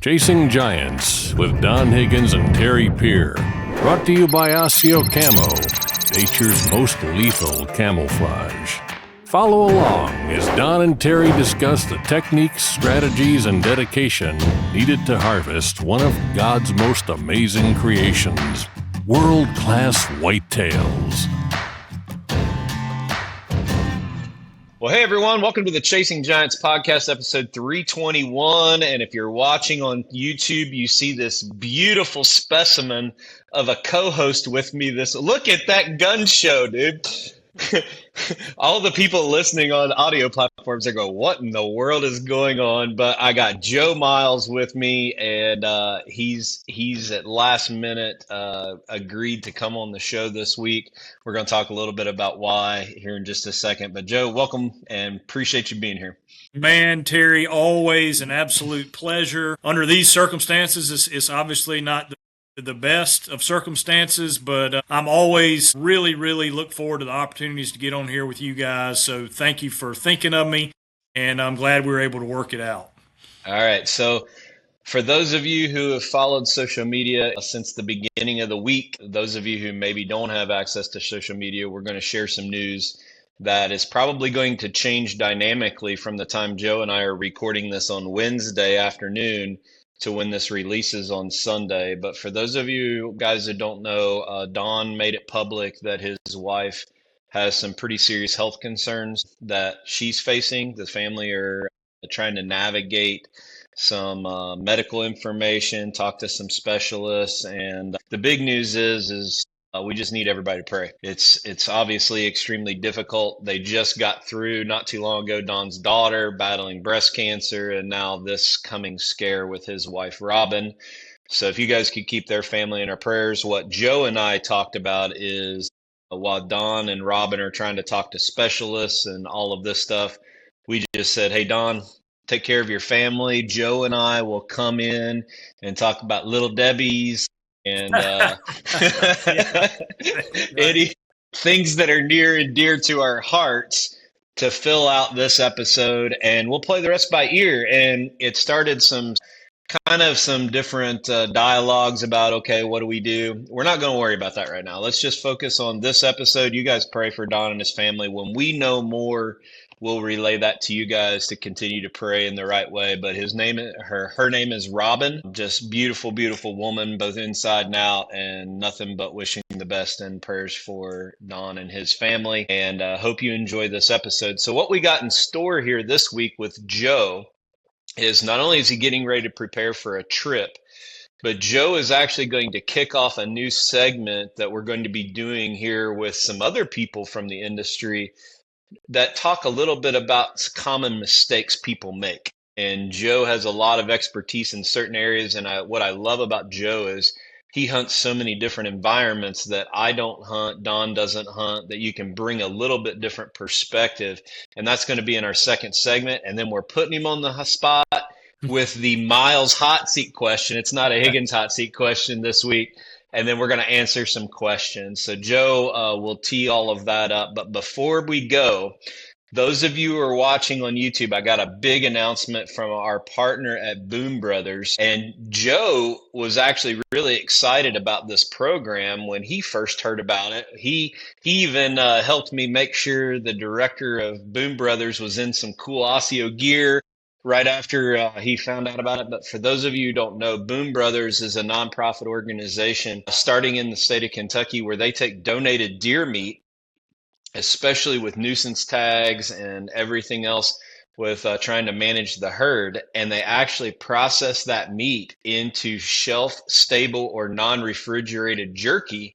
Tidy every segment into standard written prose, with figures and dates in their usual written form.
Chasing Giants with Don Higgins and Terry Peer. Brought to you by Osseo Camo, nature's most lethal camouflage. Follow along as Don and Terry discuss the techniques, strategies, and dedication needed to harvest one of God's most amazing creations, world-class whitetails. Well, hey, everyone. Welcome to the Chasing Giants podcast, episode 321. And if you're watching on YouTube, you see this beautiful specimen of a co-host with me. Look at that gun show, dude. All the people listening on audio platforms are going, what in the world is going on? But I got Joe Miles with me, and he's at last minute agreed to come on the show this week. We're going to talk a little bit about why here in just a second. But Joe, welcome, and appreciate you being here. Man, Terry, always an absolute pleasure. Under these circumstances, it's obviously not the best of circumstances, but I'm always really look forward to the opportunities to get on here with you guys. So thank you for thinking of me, and I'm glad we were able to work it out. All right. So for those of you who have followed social media since the beginning of the week, those of you who maybe don't have access to social media, we're going to share some news that is probably going to change dynamically from the time Joe and I are recording this on Wednesday afternoon to when this releases on Sunday. But for those of you guys that don't know, Don made it public that his wife has some pretty serious health concerns that she's facing. The family are trying to navigate some medical information, talk to some specialists, and the big news is we just need everybody to pray. It's obviously extremely difficult. They just got through not too long ago Don's daughter battling breast cancer, and now this coming scare with his wife Robin. So if you guys could keep their family in our prayers. What Joe and I talked about is while Don and Robin are trying to talk to specialists and all of this stuff, we just said, hey, Don, take care of your family. Joe and I will come in and talk about Little Debbie's and any things that are near and dear to our hearts to fill out this episode, and we'll play the rest by ear. And it started some different dialogues about, okay, what do we do? We're not going to worry about that right now. Let's just focus on this episode. You guys pray for Don and his family. When we know more, we'll relay that to you guys to continue to pray in the right way. But her name is Robin. Just beautiful, beautiful woman, both inside and out, and nothing but wishing the best and prayers for Don and his family. And hope you enjoy this episode. So what we got in store here this week with Joe is not only is he getting ready to prepare for a trip, but Joe is actually going to kick off a new segment that we're going to be doing here with some other people from the industry that talk a little bit about common mistakes people make. And Joe has a lot of expertise in certain areas. And what I love about Joe is he hunts so many different environments that I don't hunt, Don doesn't hunt, that you can bring a little bit different perspective. And that's going to be in our second segment. And then we're putting him on the spot with the Miles hot seat question. It's not a Higgins hot seat question this week. And then we're going to answer some questions. So Joe will tee all of that up. But before we go, those of you who are watching on YouTube, I got a big announcement from our partner at Boone Brothers. And Joe was actually really excited about this program when he first heard about it. He even helped me make sure the director of Boone Brothers was in some cool Osseo gear right after he found out about it. But for those of you who don't know, Boone Brothers is a nonprofit organization starting in the state of Kentucky where they take donated deer meat, especially with nuisance tags and everything else with trying to manage the herd, and they actually process that meat into shelf-stable or non-refrigerated jerky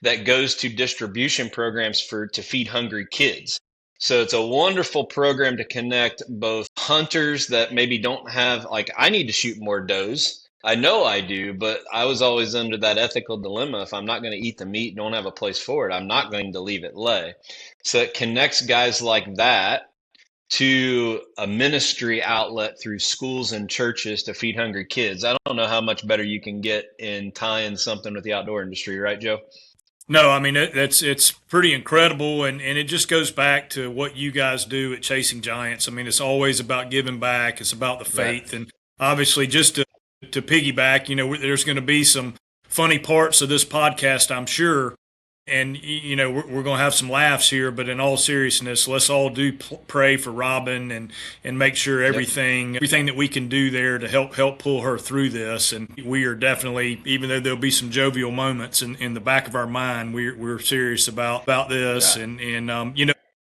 that goes to distribution programs to feed hungry kids. So it's a wonderful program to connect both hunters that maybe don't have, like, I need to shoot more does. I know I do, but I was always under that ethical dilemma. If I'm not going to eat the meat, don't have a place for it, I'm not going to leave it lay. So it connects guys like that to a ministry outlet through schools and churches to feed hungry kids. I don't know how much better you can get in tying something with the outdoor industry, right, Joe? No, I mean, it's pretty incredible, and it just goes back to what you guys do at Chasing Giants. I mean, it's always about giving back. It's about the faith, right. And obviously just to to piggyback, there's going to be some funny parts of this podcast, I'm sure. And, we're going to have some laughs here, but in all seriousness, let's all pray for Robin and make sure everything that we can do there to help pull her through this. And we are definitely, even though there'll be some jovial moments in the back of our mind, we're serious about this. Yeah. And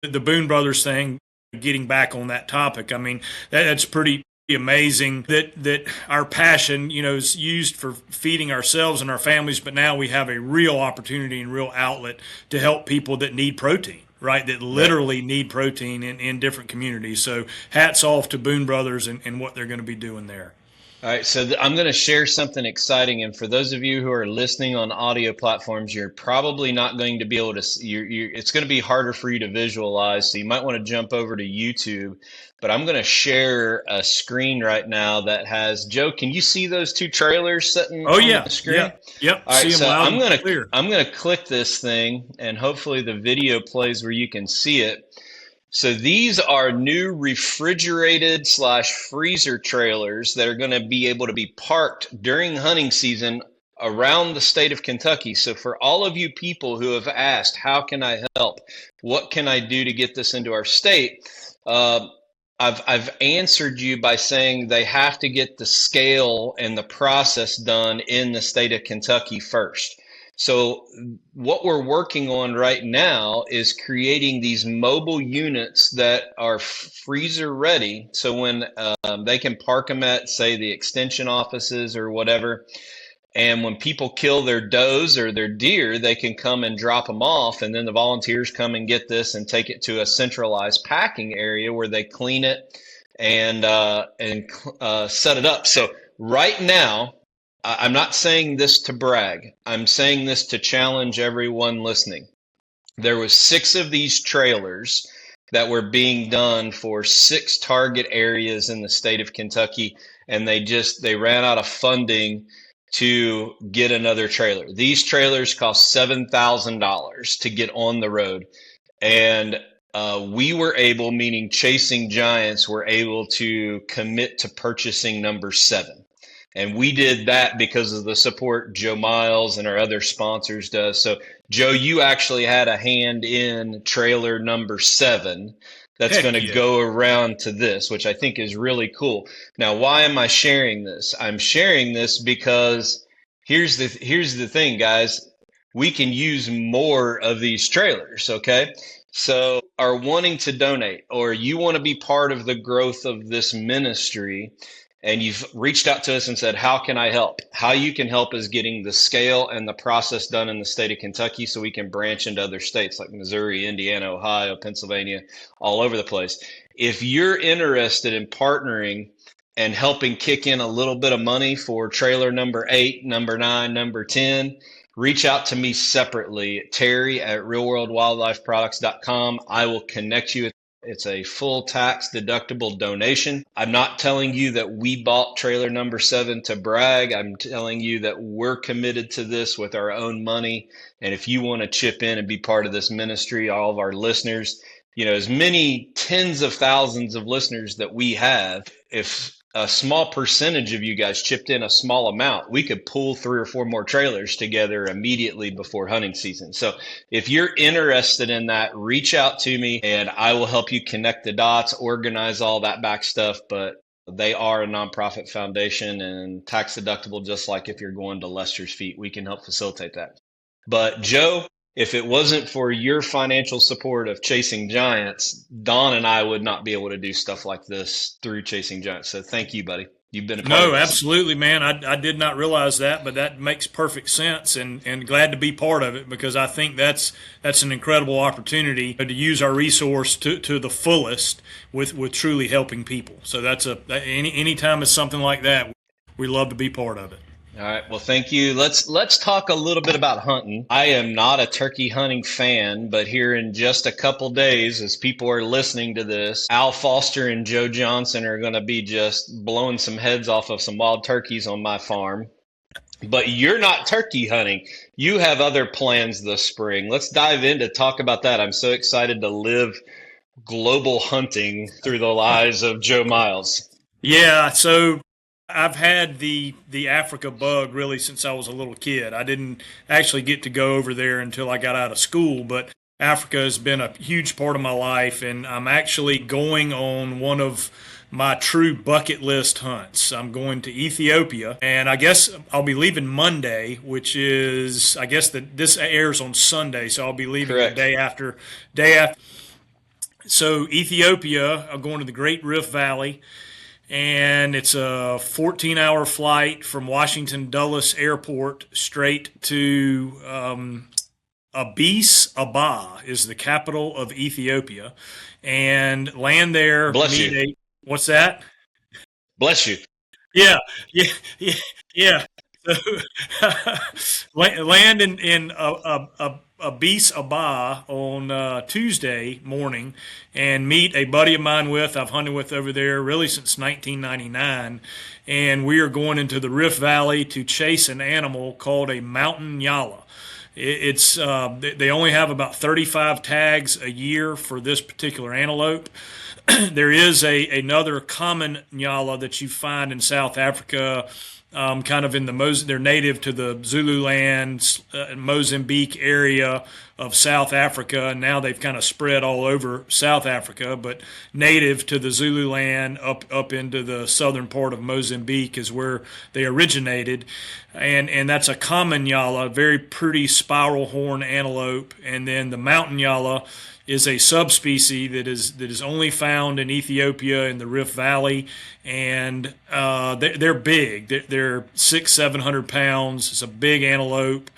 the Boone Brothers thing, getting back on that topic, I mean, that's pretty amazing that our passion, is used for feeding ourselves and our families, but now we have a real opportunity and real outlet to help people that need protein, right? That literally need protein in different communities. So hats off to Boone Brothers and what they're going to be doing there. All right, so I'm going to share something exciting, and for those of you who are listening on audio platforms, you're probably not going to be able to. It's going to be harder for you to visualize, so you might want to jump over to YouTube. But I'm going to share a screen right now that has Joe. Can you see those two trailers sitting on the screen? Yeah, yep. All right, see so them loud I'm and clear. I'm going to click this thing, and hopefully the video plays where you can see it. So these are new refrigerated / freezer trailers that are going to be able to be parked during hunting season around the state of Kentucky. So for all of you people who have asked, how can I help? What can I do to get this into our state? I've answered you by saying they have to get the scale and the process done in the state of Kentucky first. So what we're working on right now is creating these mobile units that are freezer ready. So when they can park them at, say, the extension offices or whatever, and when people kill their does or their deer, they can come and drop them off, and then the volunteers come and get this and take it to a centralized packing area where they clean it and set it up. So right now, I'm not saying this to brag. I'm saying this to challenge everyone listening. There was 6 of these trailers that were being done for 6 target areas in the state of Kentucky, and they ran out of funding to get another trailer. These trailers cost $7,000 to get on the road. And we were able, meaning Chasing Giants, were able to commit to purchasing number 7. And we did that because of the support Joe Miles and our other sponsors does. So, Joe, you actually had a hand in trailer number 7 that's going to go around to this, which I think is really cool. Now, why am I sharing this? I'm sharing this because here's the thing, guys. We can use more of these trailers, okay? So, are wanting to donate, or you want to be part of the growth of this ministry, and you've reached out to us and said, how can I help? How you can help is getting the scale and the process done in the state of Kentucky so we can branch into other states like Missouri, Indiana, Ohio, Pennsylvania, all over the place. If you're interested in partnering and helping kick in a little bit of money for trailer number 8, number 9, number 10, reach out to me separately, Terry at realworldwildlifeproducts.com. I will connect you. It's a full tax deductible donation. I'm not telling you that we bought trailer number 7 to brag. I'm telling you that we're committed to this with our own money. And if you want to chip in and be part of this ministry, all of our listeners, as many tens of thousands of listeners that we have, if a small percentage of you guys chipped in a small amount, we could pull 3 or 4 more trailers together immediately before hunting season. So if you're interested in that, reach out to me and I will help you connect the dots, organize all that back stuff. But they are a nonprofit foundation and tax deductible, just like if you're going to Lester's Feet, we can help facilitate that. But Joe, if it wasn't for your financial support of Chasing Giants, Don and I would not be able to do stuff like this through Chasing Giants. So thank you, buddy. You've been a part of this. Absolutely, man. I did not realize that, but that makes perfect sense, and glad to be part of it because I think that's an incredible opportunity to use our resource to the fullest with truly helping people. So that's any time it's something like that, we love to be part of it. All right. Well, thank you. Let's talk a little bit about hunting. I am not a turkey hunting fan, but here in just a couple days, as people are listening to this, Al Foster and Joe Johnson are going to be just blowing some heads off of some wild turkeys on my farm. But you're not turkey hunting. You have other plans this spring. Let's dive in to talk about that. I'm so excited to live global hunting through the eyes of Joe Miles. Yeah. So I've had the Africa bug really since I was a little kid. I didn't actually get to go over there until I got out of school, but Africa has been a huge part of my life, and I'm actually going on one of my true bucket list hunts. I'm going to Ethiopia, and I guess I'll be leaving Monday, which is I guess that this airs on Sunday, so I'll be leaving the Correct. day after. So Ethiopia, I'm going to the Great Rift Valley, and it's a 14-hour flight from Washington Dulles Airport straight to Addis Ababa is the capital of Ethiopia, and land there. Bless you. What's that? Bless you. Yeah, yeah, yeah, yeah. So, land in Addis Ababa on Tuesday morning, and meet a buddy of mine I've hunted with over there really since 1999, and we are going into the Rift Valley to chase an animal called a mountain yalla. It's they only have about 35 tags a year for this particular antelope. There is another common nyala that you find in South Africa, kind of in they're native to the Zululand, Mozambique area of South Africa, and now they've kind of spread all over South Africa, but native to the Zululand up into the southern part of Mozambique is where they originated, and that's a common nyala, very pretty spiral horn antelope, and then the mountain nyala is a subspecies that is only found in Ethiopia in the Rift Valley, and they're big. They're 600-700 pounds. It's a big antelope,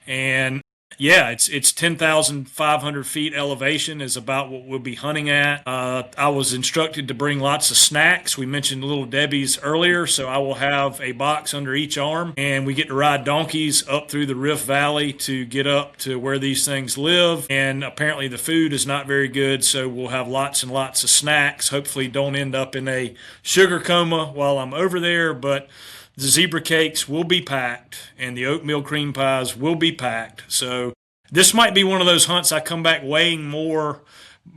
and yeah, it's 10,500 feet elevation is about what we'll be hunting at. I was instructed to bring lots of snacks. We mentioned Little Debbie's earlier, so I will have a box under each arm, and we get to ride donkeys up through the Rift Valley to get up to where these things live. And apparently the food is not very good, so we'll have lots and lots of snacks. Hopefully don't end up in a sugar coma while I'm over there, but the zebra cakes will be packed, and the oatmeal cream pies will be packed. So this might be one of those hunts I come back weighing more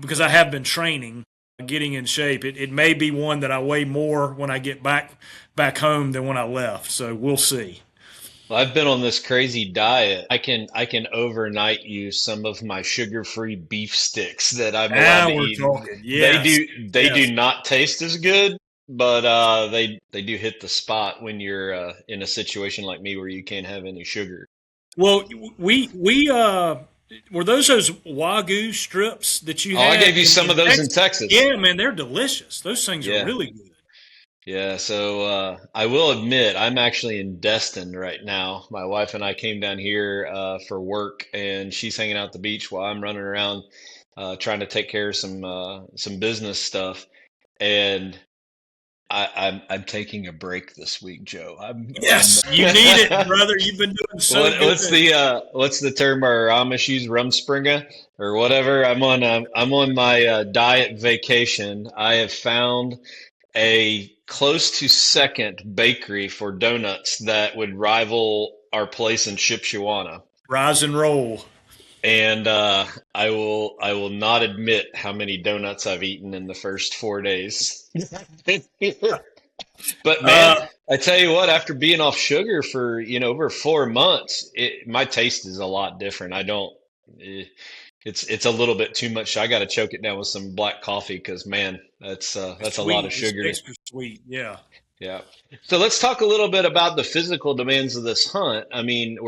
because I have been training, getting in shape. It may be one that I weigh more when I get back home than when I left. So we'll see. Well, I've been on this crazy diet. I can overnight use some of my sugar-free beef sticks that I'm allowed Now to we're eat. talking. They Yes. do not taste as good, but they do hit the spot when you're in a situation like me where you can't have any sugar. Well, we were those Wagyu strips that you Oh, I had gave you some in of those in Texas? Texas. Yeah, man, they're delicious. Those things are Yeah. really good. Yeah, so I will admit I'm actually in Destin right now. My wife and I came down here for work, and she's hanging out at the beach while I'm running around trying to take care of some business stuff. And I'm taking a break this week, Joe. Yes, you need it, brother. You've been doing so What's good. what's the term our Amish use? Rumspringa or whatever. I'm on my diet vacation. I have found a close to second bakery for donuts that would rival our place in Shipshewana. Rise and roll. And I will not admit how many donuts I've eaten in the first 4 days. But man, Uh, I tell you what, after being off sugar for, over 4 months, my taste is a lot different. I don't, eh, it's a little bit too much. I got to choke it down with some black coffee because man, that's a lot sweet. of It's sugar. extra sweet. Yeah. Yeah. So let's talk a little bit about the physical demands of this hunt. I mean,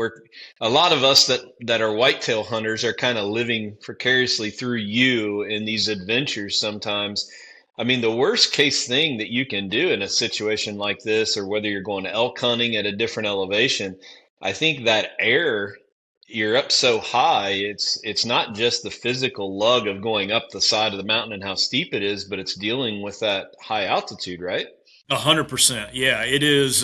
a lot of us that are whitetail hunters are kind of living precariously through you in these adventures sometimes. I mean, the worst case thing that you can do in a situation like this, or whether you're going elk hunting at a different elevation, I think that air, you're up so high, it's not just the physical lug of going up the side of the mountain and how steep it is, but it's dealing with that high altitude, right? 100%. Yeah, it is.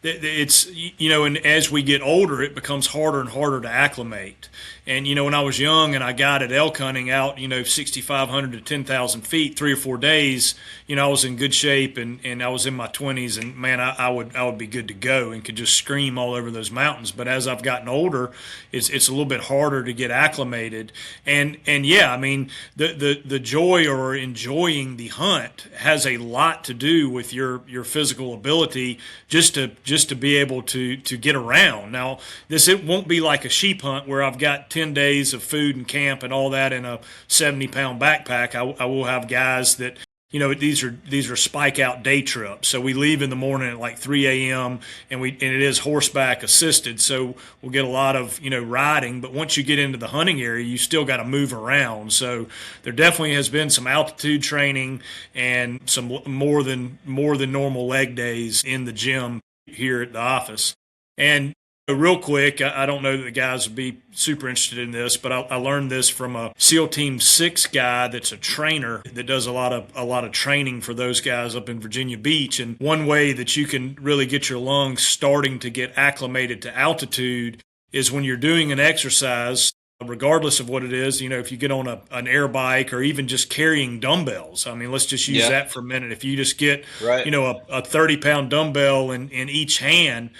It's, and as we get older, it becomes harder and harder to acclimate. And, when I was young and I guided elk hunting out, 6,500 to 10,000 feet, 3 or 4 days, I was in good shape and I was in my 20s, and man, I would be good to go and could just scream all over those mountains. But as I've gotten older, it's a little bit harder to get acclimated. And yeah, I mean, the joy or enjoying the hunt has a lot to do with with your physical ability just to be able to get around. Now, it won't be like a sheep hunt where I've got 10 days of food and camp and all that in a 70-pound backpack. I will have guys that, these are spike out day trips. So we leave in the morning at like 3 a.m. and it is horseback assisted. So we'll get a lot of, riding, but once you get into the hunting area, you still got to move around. So there definitely has been some altitude training and some more than normal leg days in the gym here at the office. And real quick, I don't know that the guys would be super interested in this, but I learned this from a SEAL Team 6 guy that's a trainer that does a lot of training for those guys up in Virginia Beach. And one way that you can really get your lungs starting to get acclimated to altitude is when you're doing an exercise, regardless of what it is, if you get on an air bike or even just carrying dumbbells. I mean, let's just use that for a minute. If you just get, a 30-pound dumbbell in each hand,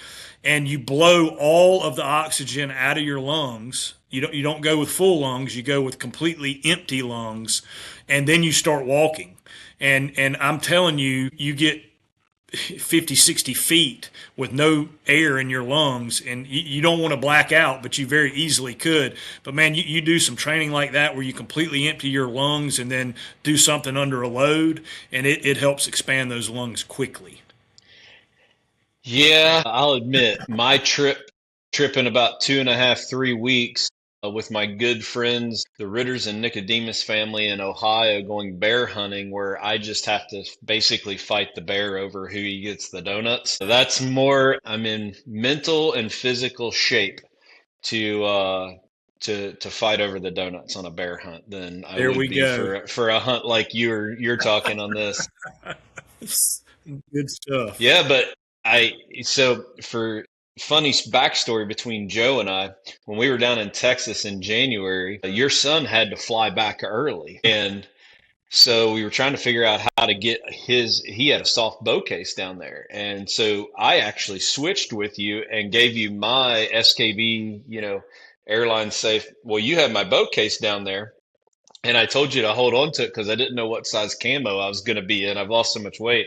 and you blow all of the oxygen out of your lungs. You don't go with full lungs, you go with completely empty lungs, and then you start walking. And I'm telling you, you get 50, 60 feet with no air in your lungs, and you don't want to black out, but you very easily could. But man, you do some training like that where you completely empty your lungs and then do something under a load, and it helps expand those lungs quickly. Yeah, I'll admit my trip in about 2.5, 3 weeks with my good friends, the Ritters and Nicodemus family in Ohio, going bear hunting, where I just have to basically fight the bear over who he gets the donuts. So that's more, I'm in mental and physical shape to fight over the donuts on a bear hunt than I would be for a hunt like you're talking on this. Good stuff. Yeah, but so for funny backstory between Joe and I, when we were down in Texas in January, your son had to fly back early. And so we were trying to figure out how to get he had a soft bow case down there. And so I actually switched with you and gave you my SKB, airline safe. Well, you had my bow case down there. And I told you to hold on to it because I didn't know what size camo I was going to be in. I've lost so much weight.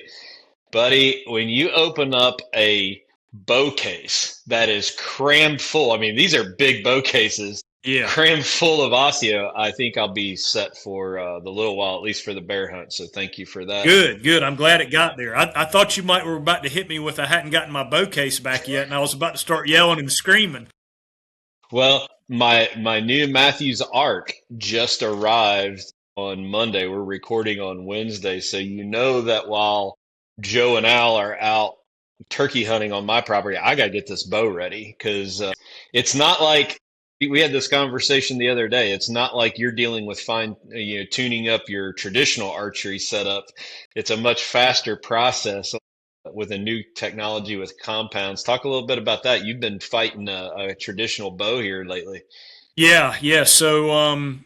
Buddy, when you open up a bow case that is crammed full, I mean, these are big bow cases, crammed full of Osseo, I think I'll be set for the little while, at least for the bear hunt. So thank you for that. Good. I'm glad it got there. I thought you were about to hit me with I hadn't gotten my bow case back yet, and I was about to start yelling and screaming. Well, my new Matthews Arc just arrived on Monday. We're recording on Wednesday, so that while Joe and Al are out turkey hunting on my property, I got to get this bow ready because it's not like we had this conversation the other day. It's not like you're dealing with tuning up your traditional archery setup. It's a much faster process with a new technology with compounds. Talk a little bit about that. You've been fighting a traditional bow here lately. Yeah. So,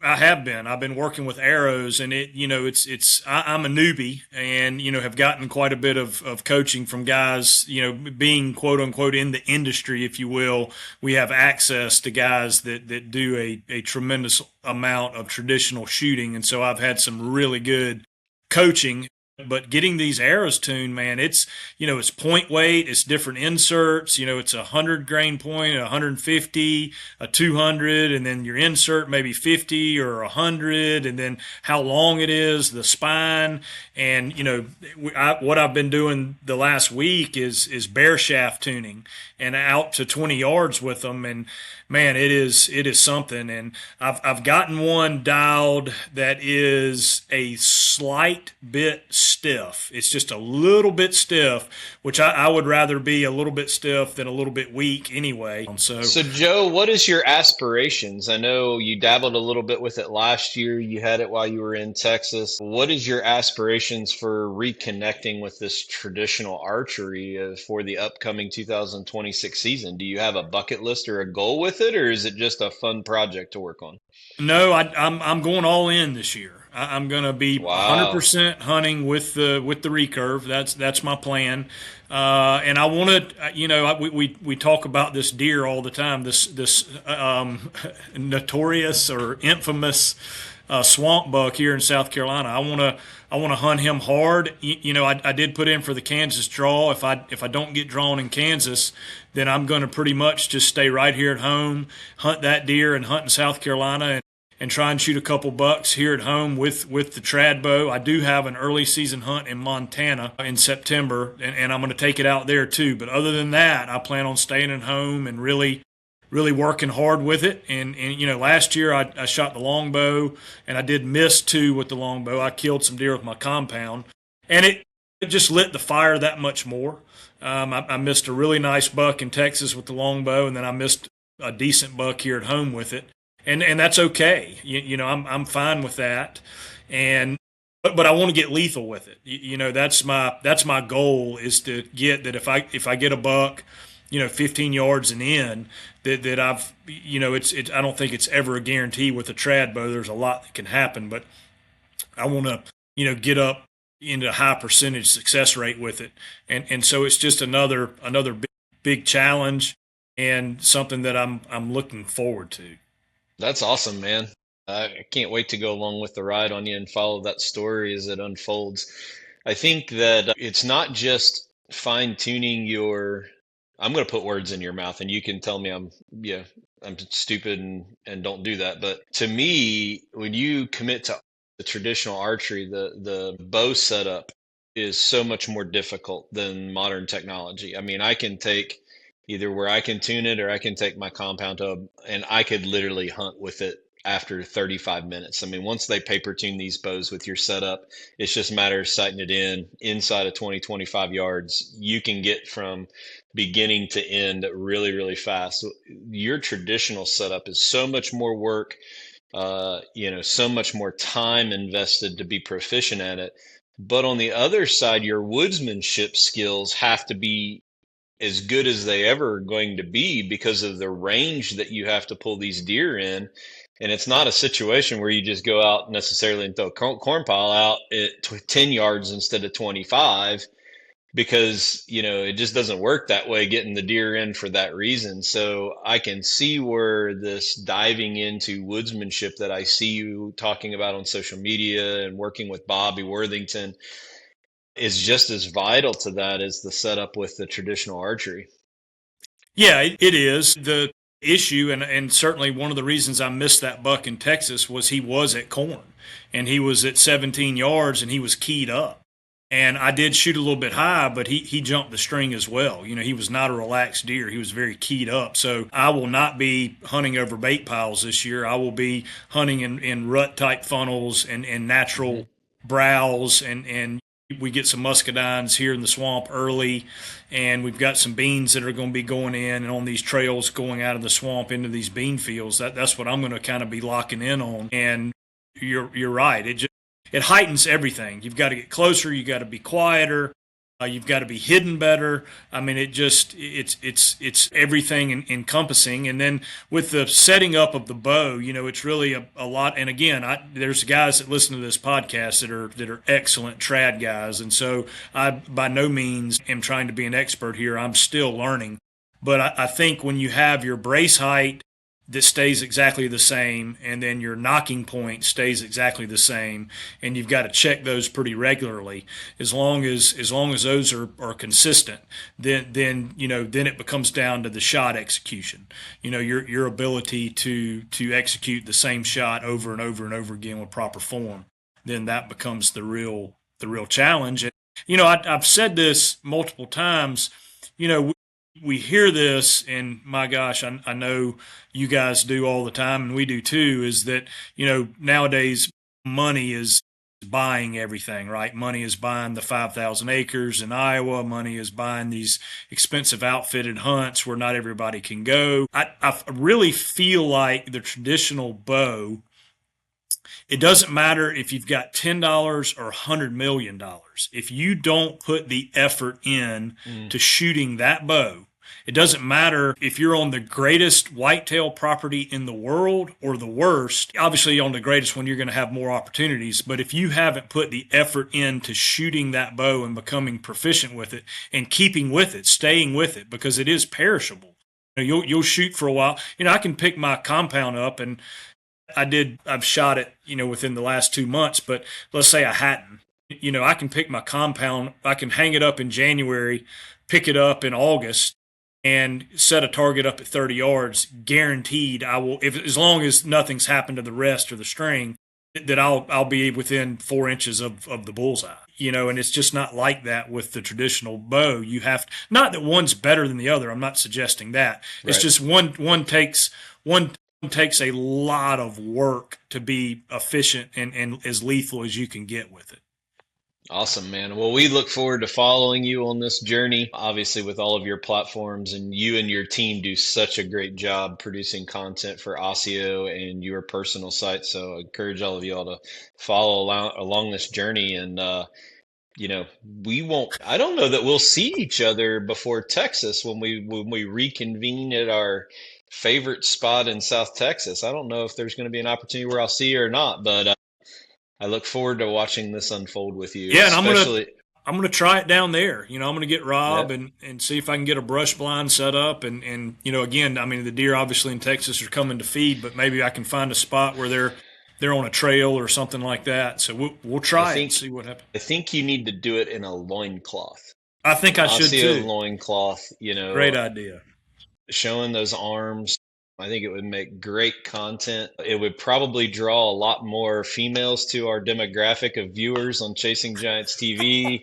I've been working with arrows, and I'm a newbie and, have gotten quite a bit of coaching from guys, being quote unquote in the industry, if you will. We have access to guys that do a tremendous amount of traditional shooting. And so I've had some really good coaching. But getting these arrows tuned, man, it's point weight, it's different inserts, it's 100 grain point, 150, a 200, and then your insert maybe 50 or 100, and then how long it is, the spine. And, what I've been doing the last week is bear shaft tuning and out to 20 yards with them. And man, it is something. And I've gotten one dialed that is a slight bit stiff. It's just a little bit stiff, which I would rather be a little bit stiff than a little bit weak anyway. So Joe, what is your aspirations? I know you dabbled a little bit with it last year. You had it while you were in Texas. What is your aspirations for reconnecting with this traditional archery for the upcoming 2026 season? Do you have a bucket list or a goal with it, or is it just a fun project to work on? No, I'm going all in this year. I'm going to be 100% hunting with the recurve. That's my plan. And I want to, we talk about this deer all the time. This notorious or infamous swamp buck here in South Carolina. I want to hunt him hard. I did put in for the Kansas draw. If I don't get drawn in Kansas, then I'm going to pretty much just stay right here at home, hunt that deer, and hunt in South Carolina, and try and shoot a couple bucks here at home with the trad bow. I do have an early season hunt in Montana in September, and I'm going to take it out there too. But other than that, I plan on staying at home and really working hard with it. And last year I shot the longbow, and I did miss 2 with the longbow. I killed some deer with my compound, and it just lit the fire that much more. I missed a really nice buck in Texas with the longbow, and then I missed a decent buck here at home with it, and that's okay. I'm fine with that, but I want to get lethal with it. That's my goal, is to get that. If I get a buck, 15 yards and in, that I've, I don't think it's ever a guarantee with a trad bow. There's a lot that can happen, but I want to, get up into a high percentage success rate with it. And so it's just another big challenge, and something that I'm looking forward to. That's awesome, man. I can't wait to go along with the ride on you and follow that story as it unfolds. I think that it's not just fine tuning I'm going to put words in your mouth, and you can tell me I'm stupid and don't do that. But to me, when you commit to the traditional archery, the bow setup is so much more difficult than modern technology. I mean, I can take either where I can tune it, or I can take my compound hub, and I could literally hunt with it after 35 minutes. I mean, once they paper tune these bows with your setup, it's just a matter of sighting it inside of 20-25 yards. You can get from beginning to end really, really fast. Your traditional setup is so much more work, so much more time invested to be proficient at it. But on the other side, your woodsmanship skills have to be as good as they ever are going to be, because of the range that you have to pull these deer in. And it's not a situation where you just go out necessarily and throw a corn pile out at 10 yards instead of 25, because, it just doesn't work that way, getting the deer in for that reason. So I can see where this diving into woodsmanship that I see you talking about on social media and working with Bobby Worthington is just as vital to that as the setup with the traditional archery. Yeah, it is. The issue, and certainly one of the reasons I missed that buck in Texas, was he was at corn, and he was at 17 yards, and he was keyed up. And I did shoot a little bit high, but he jumped the string as well. He was not a relaxed deer. He was very keyed up. So I will not be hunting over bait piles this year. I will be hunting in rut-type funnels and natural browse, and we get some muscadines here in the swamp early, and we've got some beans that are going to be going in and on these trails going out of the swamp into these bean fields. That's what I'm going to kind of be locking in on. And you're right. It heightens everything. You've got to get closer. You got to be quieter. You've got to be hidden better. I mean, it's everything encompassing. And then with the setting up of the bow, it's really a lot. And again, there's guys that listen to this podcast that are excellent trad guys. And so I by no means am trying to be an expert here. I'm still learning. But I think when you have your brace height that stays exactly the same, and then your knocking point stays exactly the same, and you've got to check those pretty regularly. As long as those are consistent, then it becomes down to the shot execution. Your ability to execute the same shot over and over and over again with proper form. Then that becomes the real challenge. And I've said this multiple times. We hear this, and my gosh, I know you guys do all the time, and we do too, is that, nowadays money is buying everything, right? Money is buying the 5,000 acres in Iowa. Money is buying these expensive outfitted hunts where not everybody can go. I really feel like the traditional bow, it doesn't matter if you've got $10 or $100 million. If you don't put the effort in to shooting that bow, it doesn't matter if you're on the greatest whitetail property in the world or the worst. Obviously, on the greatest one, you're going to have more opportunities. But if you haven't put the effort into shooting that bow and becoming proficient with it and keeping with it, staying with it, because it is perishable. You'll shoot for a while. I can pick my compound up, and I've shot it, within the last 2 months, but let's say I hadn't. I can pick my compound, I can hang it up in January, pick it up in August, and set a target up at 30 yards. Guaranteed, I will, if as long as nothing's happened to the rest or the string, that I'll be within 4 inches of the bullseye. And it's just not like that with the traditional bow. You have not that one's better than the other. I'm not suggesting that. It's Right. just one takes a lot of work to be efficient and as lethal as you can get with it. Awesome, man. Well, we look forward to following you on this journey, obviously, with all of your platforms. And you and your team do such a great job producing content for Osseo and your personal site. So I encourage all of y'all to follow along this journey. And, we won't, I don't know that we'll see each other before Texas when we reconvene at our favorite spot in South Texas. I don't know if there's going to be an opportunity where I'll see you or not, but I look forward to watching this unfold with you, Yeah, and especially. I'm gonna try it down there. I'm gonna get Yeah, Rob and see if I can get a brush blind set up. And again, I mean, the deer obviously in Texas are coming to feed, but maybe I can find a spot where they're on a trail or something like that. So we'll I try it and think see what happens. I think you need to do it in a loincloth, I think an I should Osseo too. loincloth, Great idea. showing those arms. I think it would make great content. It would probably draw a lot more females to our demographic of viewers on Chasing Giants TV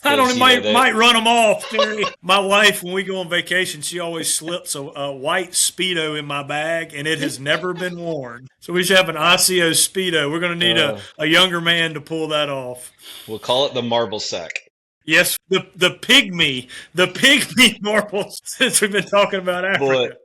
I don't. because, It might run them off, Terry. My wife, when we go on vacation, she always slips a white Speedo in my bag, and it has never been worn. So we should have an Osseo Speedo. We're going to need a younger man to pull that off. we'll call it the marble sack. Yes, the pygmy marbles. Since we've been talking about Boy, Africa.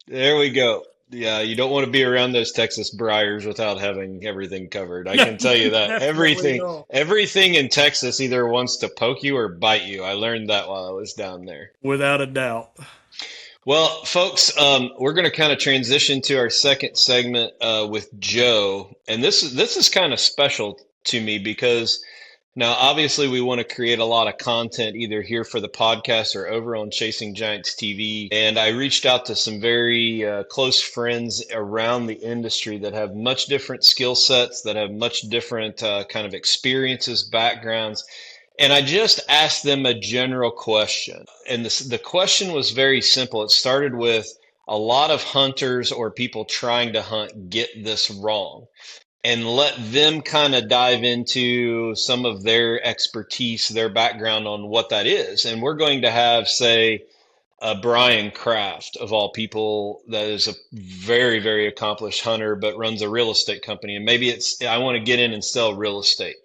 there we go. Yeah, you don't want to be around those Texas briars without having everything covered. I No, can tell you that. definitely not. Everything in Texas either wants to poke you or bite you. I learned that while I was down there. Without a doubt. Well, folks, we're going to kind of transition to our second segment with Joe, and this is kind of special to me because now obviously we want to create a lot of content either here for the podcast or over on Chasing Giants TV. And I reached out to some very close friends around the industry that have much different skill sets, that have much different kind of experiences, backgrounds. And I just asked them a general question. And the question was very simple. It started with a lot of hunters or people trying to hunt get this wrong, and let them kind of dive into some of their expertise, their background on what that is. And we're going to have, say, Brian Kraft, of all people, that is a very, very accomplished hunter, but runs a real estate company. And maybe I want to get in and sell real estate.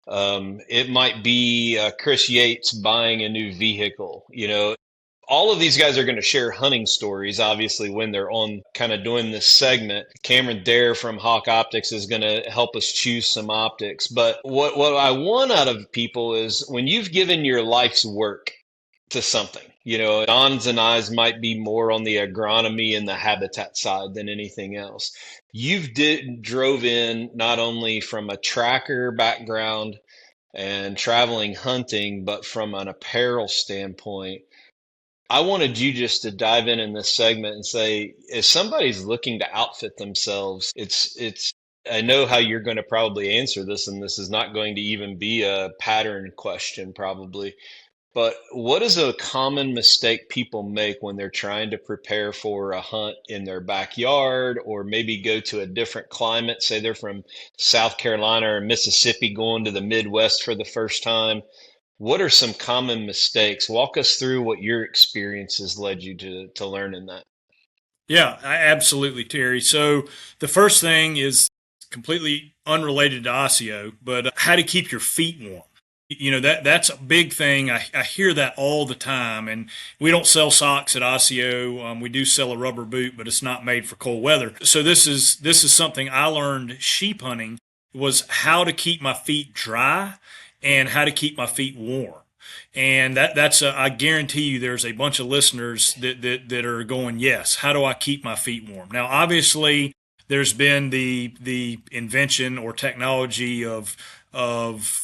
It might be Chris Yates buying a new vehicle. All of these guys are going to share hunting stories, obviously, when they're on kind of doing this segment. Cameron Dare from Hawk Optics is going to help us choose some optics. But what I want out of people is when you've given your life's work to something, Don's and I's might be more on the agronomy and the habitat side than anything else. Drove in not only from a tracker background and traveling hunting, but from an apparel standpoint. I wanted you just to dive in this segment and say, if somebody's looking to outfit themselves, I know how you're going to probably answer this, and this is not going to even be a pattern question probably, but what is a common mistake people make when they're trying to prepare for a hunt in their backyard, or maybe go to a different climate? Say they're from South Carolina or Mississippi going to the Midwest for the first time. What are some common mistakes? Walk us through what your experiences led you to learning that. Yeah, absolutely, Terry. So the first thing is completely unrelated to Osseo, but how to keep your feet warm. That's a big thing. I hear that all the time, and we don't sell socks at Osseo. We do sell a rubber boot, but it's not made for cold weather. So this is something I learned sheep hunting, was how to keep my feet dry and how to keep my feet warm. And I guarantee you there's a bunch of listeners that are going, yes, how do I keep my feet warm? Now, obviously, there's been the invention or technology of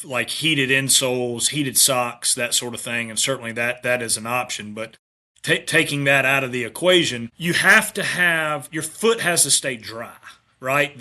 like heated insoles, heated socks, that sort of thing, and certainly that is an option. But taking that out of the equation, you have to have, your foot has to stay dry, right?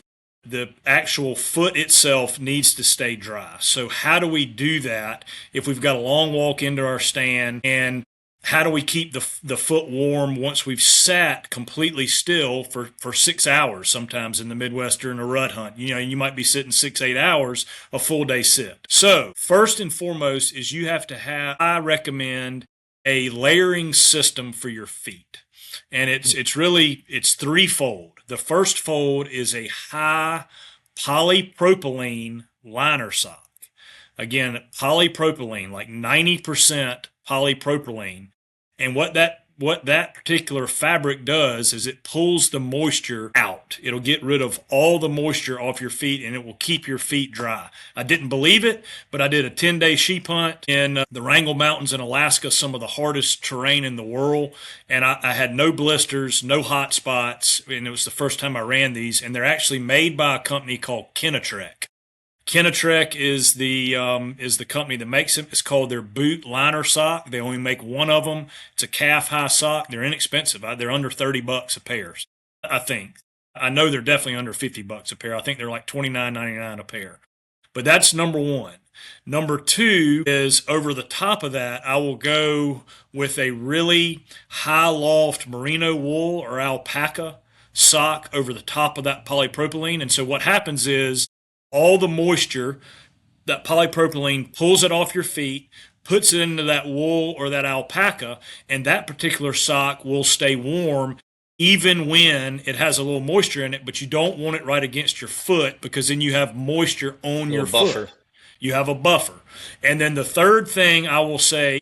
the actual foot itself needs to stay dry. So how do we do that if we've got a long walk into our stand, and how do we keep the foot warm once we've sat completely still for 6 hours, sometimes in the Midwest during a rut hunt? You might be sitting 6, 8 hours, a full day sit. So first and foremost is you have to have, I recommend, a layering system for your feet. And it's threefold. The first fold is a high polypropylene liner sock. Again, polypropylene, like 90% polypropylene. And what that particular fabric does is it pulls the moisture out. It'll get rid of all the moisture off your feet, and it will keep your feet dry. I didn't believe it, but I did a 10-day sheep hunt in the Wrangell Mountains in Alaska, some of the hardest terrain in the world, and I had no blisters, no hot spots, and it was the first time I ran these, and they're actually made by a company called Kenetrek. Kenetrek is the company that makes them. It's called their boot liner sock. They only make one of them. It's a calf high sock. They're inexpensive. They're under $30 a pair, I think. I know they're definitely under $50 a pair. I think they're like $29.99 a pair. But that's number one. Number two is, over the top of that, I will go with a really high loft merino wool or alpaca sock over the top of that polypropylene. And so what happens is, all the moisture, that polypropylene pulls it off your feet, puts it into that wool or that alpaca, and that particular sock will stay warm even when it has a little moisture in it, but you don't want it right against your foot, because then you have moisture on your foot. You have a buffer. And then the third thing I will say,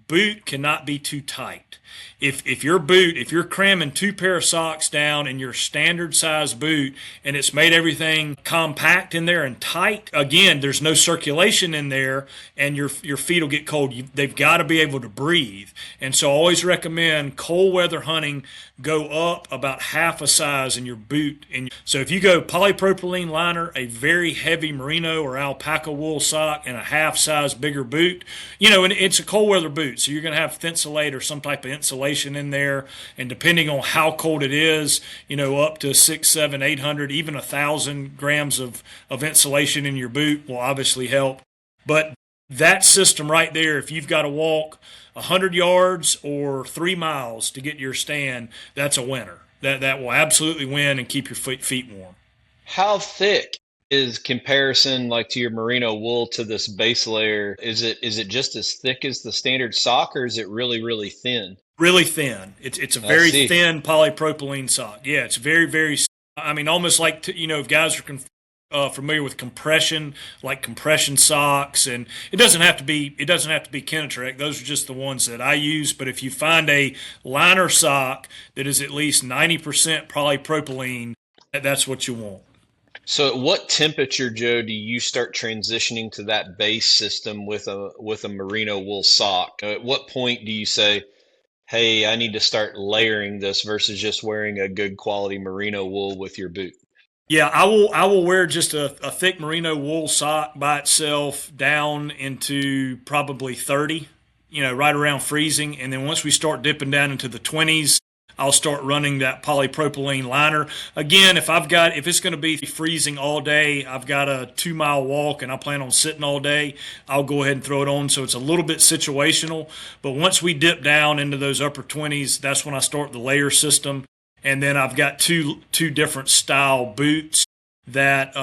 boot cannot be too tight. If you're cramming 2 pair of socks down in your standard size boot, and it's made everything compact in there and tight, again, there's no circulation in there, and your feet will get cold. They've got to be able to breathe. And so I always recommend cold weather hunting, go up about half a size in your boot. And so if you go polypropylene liner, a very heavy merino or alpaca wool sock, and a half size bigger boot, and it's a cold weather boot, so you're going to have Thinsulate or some type of insulation in there, and depending on how cold it is, up to 600, 700, 800, even 1,000 grams of insulation in your boot will obviously help. But that system right there, if you've got to walk 100 yards or 3 miles to get to your stand, that's a winner. That will absolutely win and keep your feet warm. How thick is comparison, like, to your merino wool to this base layer? Is it just as thick as the standard sock, or is it really, really thin? Really thin. It's a very thin polypropylene sock. Yeah, it's very, very, almost like, if guys are familiar with compression, like compression socks, and it doesn't have to be Kenetrek. Those are just the ones that I use. But if you find a liner sock that is at least 90% polypropylene, that's what you want. So at what temperature, Joe, do you start transitioning to that base system with a merino wool sock? At what point do you say, hey, I need to start layering this versus just wearing a good quality merino wool with your boot? Yeah, I will wear just a thick merino wool sock by itself down into probably 30, right around freezing. And then once we start dipping down into the 20s, I'll start running that polypropylene liner. Again, if it's going to be freezing all day, I've got a 2-mile walk and I plan on sitting all day, I'll go ahead and throw it on. So it's a little bit situational. But once we dip down into those upper 20s, that's when I start the layer system. And then I've got two different style boots that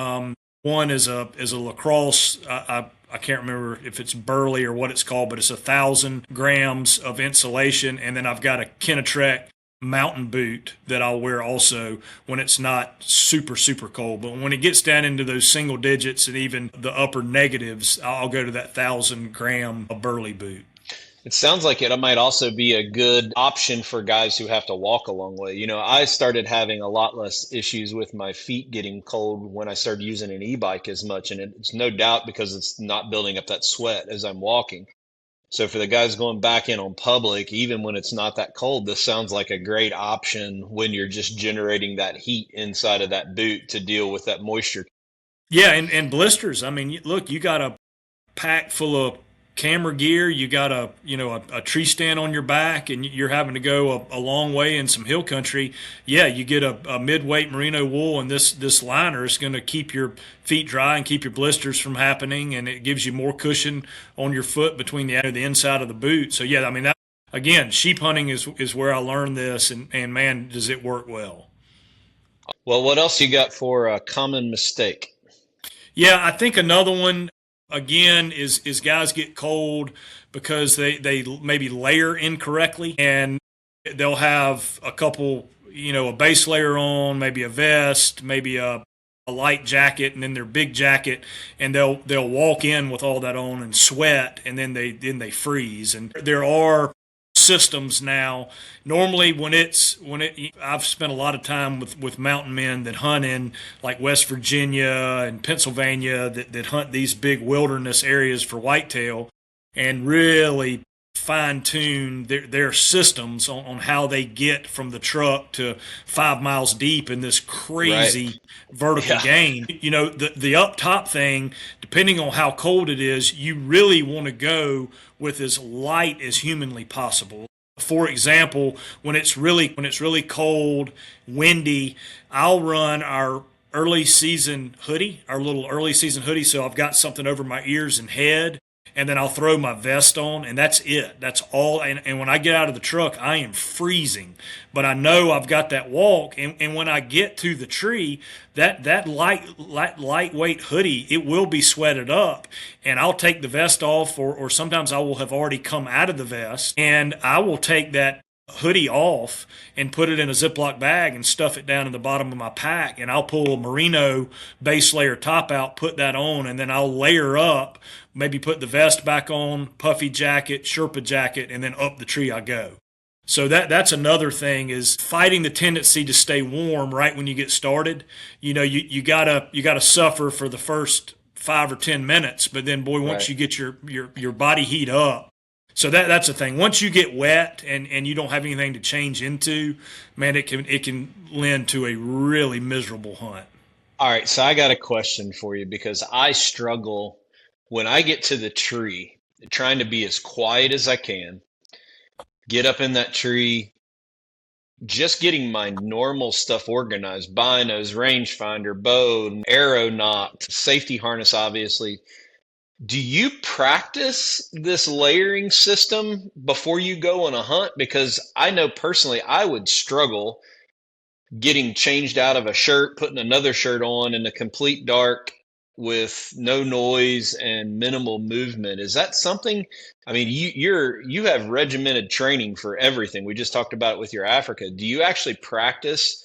one is a lacrosse. I can't remember if it's Burley or what it's called, but it's 1,000 grams of insulation. And then I've got a Kenetrek mountain boot that I'll wear also when it's not super, super cold. But when it gets down into those single digits and even the upper negatives, I'll go to that 1,000-gram Burley boot. It sounds like it might also be a good option for guys who have to walk a long way. I started having a lot less issues with my feet getting cold when I started using an e-bike as much. And it's no doubt because it's not building up that sweat as I'm walking. So for the guys going back in on public, even when it's not that cold, this sounds like a great option when you're just generating that heat inside of that boot to deal with that moisture. Yeah, and blisters. Look, you got a pack full of camera gear, you got a tree stand on your back, and you're having to go a long way in some hill country, yeah, you get a mid-weight merino wool, and this liner is going to keep your feet dry and keep your blisters from happening, and it gives you more cushion on your foot between the inside of the boot. So yeah, I mean that again, sheep hunting is where I learned this, and man, does it work well. Well, what else you got for a common mistake? Yeah, I think another one again is guys get cold because they maybe layer incorrectly, and they'll have a couple, a base layer on, maybe a vest, maybe a light jacket, and then their big jacket, and they'll walk in with all that on and sweat, and then they freeze. And there are systems now. Normally, I've spent a lot of time with mountain men that hunt in like West Virginia and Pennsylvania that hunt these big wilderness areas for whitetail, and really fine tune their systems on how they get from the truck to 5 miles deep in this crazy Right. vertical Yeah. gain. The up top thing, depending on how cold it is, you really want to go with as light as humanly possible. For example, when it's really cold, windy, I'll run our early season hoodie, our little early season hoodie. So I've got something over my ears and head, and then I'll throw my vest on, and that's it. That's all. And when I get out of the truck, I am freezing, but I know I've got that walk. And when I get to the tree, that lightweight hoodie, it will be sweated up, and I'll take the vest off, or sometimes I will have already come out of the vest, and I will take that hoodie off and put it in a Ziploc bag and stuff it down in the bottom of my pack, and I'll pull a merino base layer top out, put that on, and then I'll layer up, maybe put the vest back on, puffy jacket, Sherpa jacket, and then up the tree I go. So that's another thing, is fighting the tendency to stay warm right when you get started. You gotta suffer for the first 5 or 10 minutes, but then boy, once Right. you get your body heat up. So that's the thing. Once you get wet and you don't have anything to change into, man, it can lend to a really miserable hunt. All right, so I got a question for you because I struggle when I get to the tree, trying to be as quiet as I can, get up in that tree, just getting my normal stuff organized, binos, rangefinder, bow, arrow knot, safety harness, obviously. Do you practice this layering system before you go on a hunt? Because I know personally I would struggle getting changed out of a shirt, putting another shirt on in the complete dark with no noise and minimal movement. Is that something? I mean, you have regimented training for everything. We just talked about it with your Africa. Do you actually practice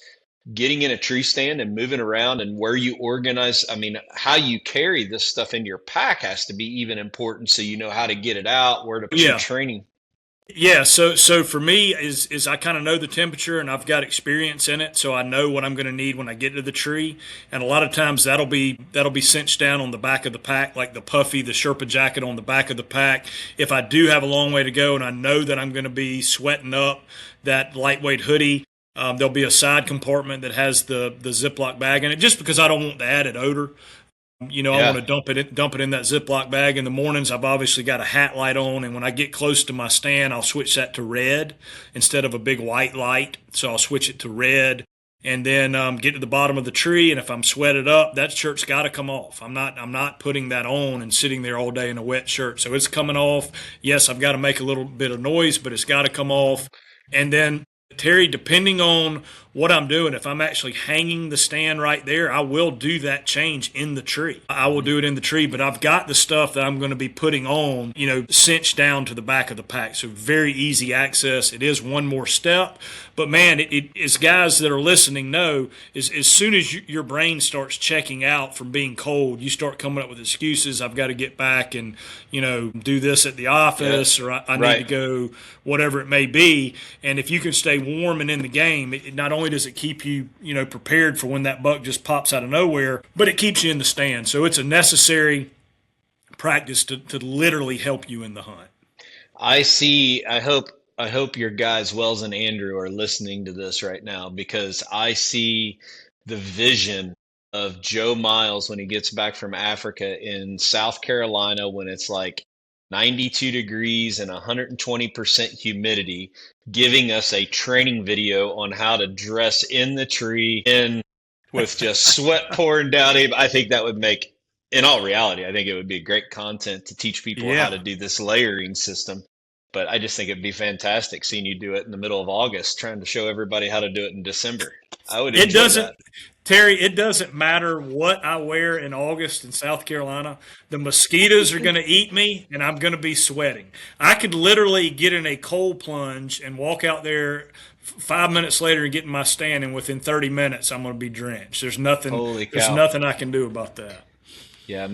getting in a tree stand and moving around, and where you organize? I mean, how you carry this stuff into your pack has to be even important, so you know how to get it out, where to put your Yeah. training. Yeah, so for me is I kind of know the temperature, and I've got experience in it, so I know what I'm going to need when I get to the tree. And a lot of times that'll be cinched down on the back of the pack, like the puffy, the Sherpa jacket on the back of the pack. If I do have a long way to go and I know that I'm going to be sweating up, that lightweight hoodie, there'll be a side compartment that has the Ziploc bag in it, just because I don't want the added odor. I want Yeah. to dump it in that Ziploc bag. In the mornings, I've obviously got a hat light on, and when I get close to my stand, I'll switch that to red instead of a big white light. So I'll switch it to red, and then get to the bottom of the tree. And if I'm sweated up, that shirt's got to come off. I'm not putting that on and sitting there all day in a wet shirt. So it's coming off. Yes, I've got to make a little bit of noise, but it's got to come off. And then, Terry, depending on what I'm doing, if I'm actually hanging the stand right there, I will do that change in the tree. I will do it in the tree, but I've got the stuff that I'm going to be putting on, cinched down to the back of the pack. So very easy access. It is one more step, but man, as guys that are listening know, as soon as your brain starts checking out from being cold, you start coming up with excuses. I've got to get back and, do this at the office, or I need Right. to go, whatever it may be. And if you can stay warm and in the game, not only does it keep you, prepared for when that buck just pops out of nowhere, but it keeps you in the stand. So it's a necessary practice to literally help you in the hunt. I see. I hope your guys Wells and Andrew are listening to this right now, because I see the vision of Joe Miles when he gets back from Africa in South Carolina when it's like 92 degrees and 120% humidity, giving us a training video on how to dress in the tree and with just sweat pouring down him. I think that would make, in all reality, I think it would be great content to teach people how Yeah. to do this layering system. But I just think it'd be fantastic seeing you do it in the middle of August, trying to show everybody how to do it in December. I would It enjoy doesn't, that. Terry, it doesn't matter what I wear in August in South Carolina. The mosquitoes are going to eat me and I'm going to be sweating. I could literally get in a cold plunge and walk out there 5 minutes later and get in my stand, and within 30 minutes I'm going to be drenched. Holy There's cow. nothing I can do about that. Yeah,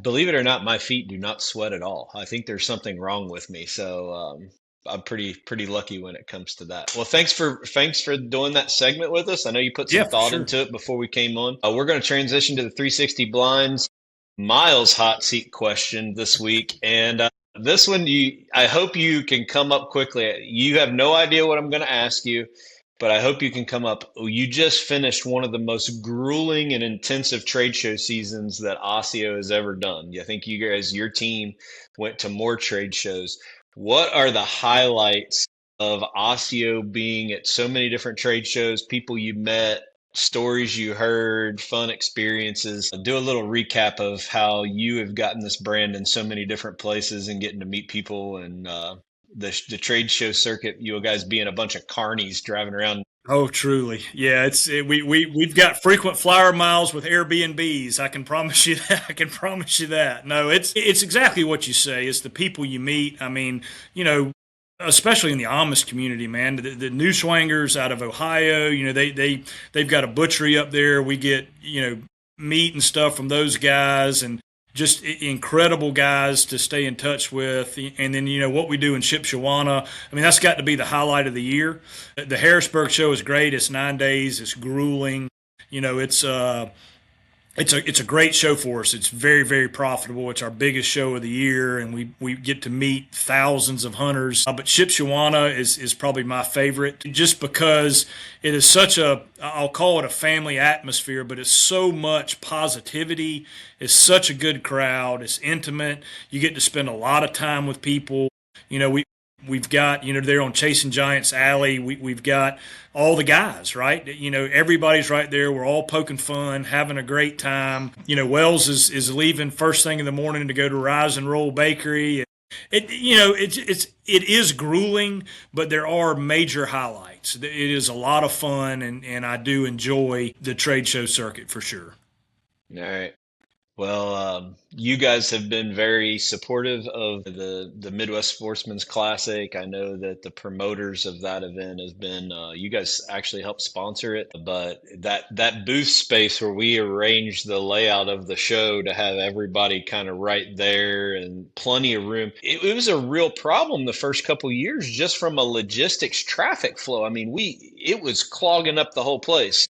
believe it or not, my feet do not sweat at all. I think there's something wrong with me. So I'm pretty lucky when it comes to that. Well, thanks for doing that segment with us. I know you put Yeah, some for thought sure. into it before we came on. We're going to transition to the 360 blinds Miles hot seat question this week, and this one I hope you can come up quickly. You have no idea what I'm going to ask you, but I hope you can come up. You just finished one of the most grueling and intensive trade show seasons that Osseo has ever done. I think you guys, your team, went to more trade shows. What are the highlights of Osseo being at so many different trade shows, people you met, stories you heard, fun experiences? Do a little recap of how you have gotten this brand in so many different places and getting to meet people and the trade show circuit. You guys being a bunch of carnies driving around. Oh, truly. Yeah, we've got frequent flyer miles with Airbnbs. I can promise you that. I can promise you that. No, it's exactly what you say. It's the people you meet. I mean, especially in the Amish community, man. The new swangers out of Ohio, they've got a butchery up there. We get, meat and stuff from those guys, and just incredible guys to stay in touch with. And then, what we do in Shipshewana, I mean, that's got to be the highlight of the year. The Harrisburg show is great. It's 9 days. It's grueling. It's a great show for us. It's very, very profitable. It's our biggest show of the year, and we get to meet thousands of hunters. But Shipshewana is probably my favorite, just because it is such I'll call it a family atmosphere, but it's so much positivity. It's such a good crowd. It's intimate. You get to spend a lot of time with people. We've got, there on Chasing Giants Alley, we've got all the guys, right? Everybody's right there. We're all poking fun, having a great time. Wells is leaving first thing in the morning to go to Rise and Roll Bakery. It is grueling, but there are major highlights. It is a lot of fun, and I do enjoy the trade show circuit for sure. All right. Well, you guys have been very supportive of the Midwest Sportsman's Classic. I know that the promoters of that event has been you guys actually helped sponsor it, but that booth space where we arranged the layout of the show to have everybody kind of right there and plenty of room. It was a real problem the first couple of years just from a logistics traffic flow. I mean, it was clogging up the whole place.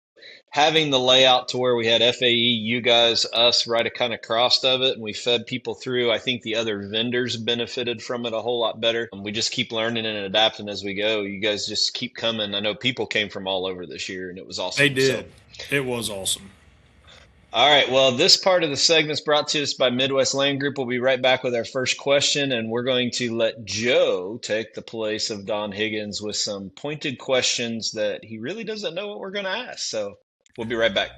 Having the layout to where we had FAE, you guys, us right kind of crossed of it, and we fed people through. I think the other vendors benefited from it a whole lot better. We just keep learning and adapting as we go. You guys just keep coming. I know people came from all over this year, and it was They awesome. So, did. It was awesome. all right. Well, this part of the segment is brought to us by Midwest Land Group. We'll be right back with our first question, and we're going to let Joe take the place of Don Higgins with some pointed questions that he really doesn't know what we're going to ask. So, we'll be right back.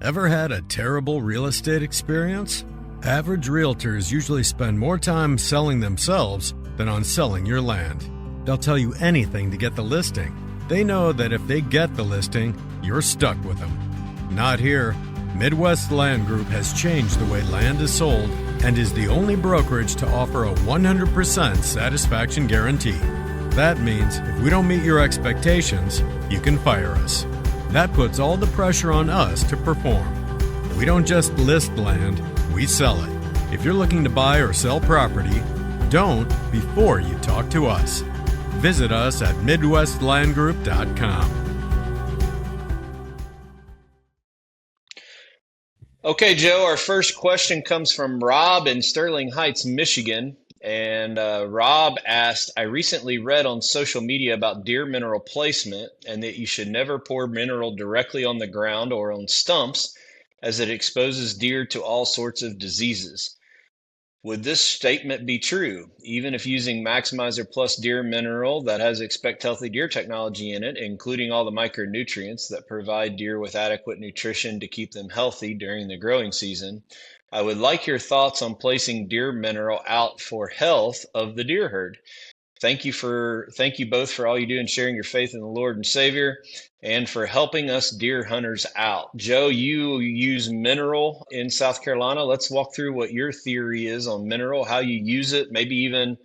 Ever had a terrible real estate experience? Average realtors usually spend more time selling themselves than on selling your land. They'll tell you anything to get the listing. They know that if they get the listing, you're stuck with them. Not here. Midwest Land Group has changed the way land is sold and is the only brokerage to offer a 100% satisfaction guarantee. That means if we don't meet your expectations, you can fire us. That puts all the pressure on us to perform. We don't just list land, we sell it. If you're looking to buy or sell property, don't before you talk to us. Visit us at MidwestLandGroup.com. Okay, Joe, our first question comes from Rob in Sterling Heights, Michigan. And Rob asked, I recently read on social media about deer mineral placement and that you should never pour mineral directly on the ground or on stumps as it exposes deer to all sorts of diseases. Would this statement be true? Even if using Maximizer Plus Deer Mineral that has Expect Healthy Deer technology in it, including all the micronutrients that provide deer with adequate nutrition to keep them healthy during the growing season, I would like your thoughts on placing Deer Mineral out for health of the deer herd. Thank you both for all you do in sharing your faith in the Lord and Savior and for helping us deer hunters out. Joe, you use mineral in South Carolina. Let's walk through what your theory is on mineral, how you use it, maybe even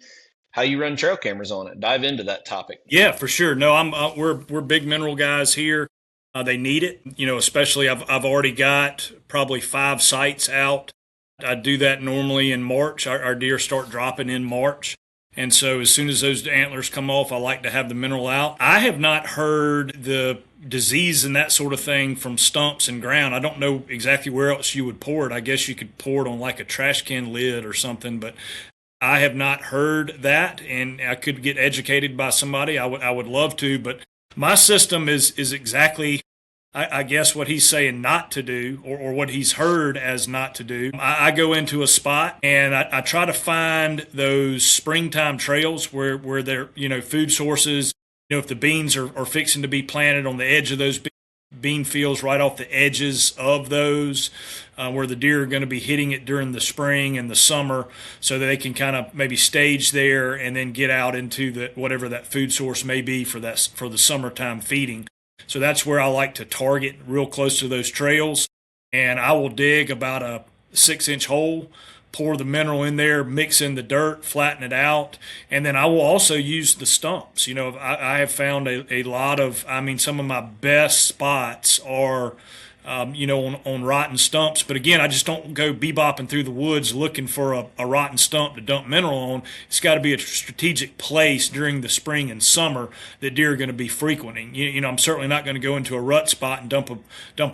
how you run trail cameras on it. Dive into that topic. Yeah, for sure. No, we're big mineral guys here. They need it, especially I've already got probably 5 sites out. I do that normally in March. Our deer start dropping in March. And so as soon as those antlers come off, I like to have the mineral out. I have not heard the disease and that sort of thing from stumps and ground. I don't know exactly where else you would pour it. I guess you could pour it on like a trash can lid or something, but I have not heard that, and I could get educated by somebody. I would love to, but my system is exactly, I guess, what he's saying not to do, or what he's heard as not to do. I go into a spot and I try to find those springtime trails where they're, food sources. If the beans are fixing to be planted on the edge of those bean fields, right off the edges of those, where the deer are going to be hitting it during the spring and the summer, so that they can kind of maybe stage there and then get out into the whatever that food source may be for the summertime feeding. So that's where I like to target, real close to those trails, and I will dig about a 6-inch hole, pour the mineral in there, mix in the dirt, flatten it out, and then I will also use the stumps. I have found a lot of, some of my best spots are, on rotten stumps. But again, I just don't go bebopping through the woods looking for a rotten stump to dump mineral on. It's got to be a strategic place during the spring and summer that deer are going to be frequenting. I'm certainly not going to go into a rut spot and dump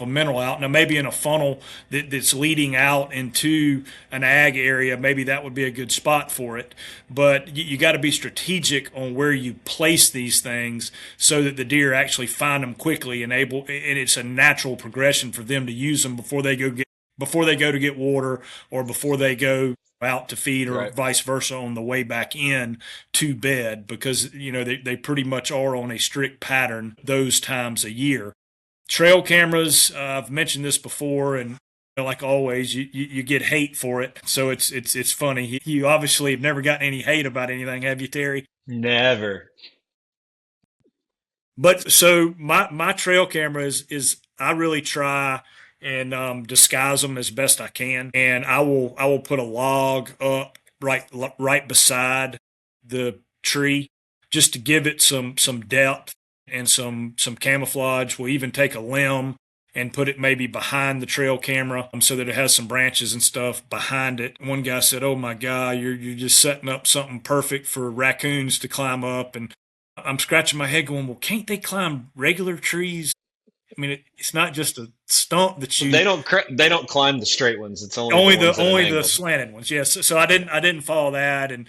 a mineral out. Now, maybe in a funnel that's leading out into an ag area, maybe that would be a good spot for it. But you got to be strategic on where you place these things so that the deer actually find them quickly and it's a natural progression for them to use them before they go to get water, or before they go out to feed, or Right. vice versa on the way back in to bed, because they pretty much are on a strict pattern those times a year. Trail cameras, I've mentioned this before, and like always, you get hate for it. So it's funny. You obviously have never gotten any hate about anything, have you, Terry? Never. But so my trail camera is I really try and disguise them as best I can, and I will put a log up right beside the tree, just to give it some depth and some camouflage. We'll even take a limb and put it maybe behind the trail camera, so that it has some branches and stuff behind it. One guy said, "Oh my God, you're just setting up something perfect for raccoons to climb up." And I'm scratching my head going, well, can't they climb regular trees? It's not just a stump that you. They don't climb the straight ones. It's only the ones only the angle. slanted ones. Yes. So I didn't follow that, and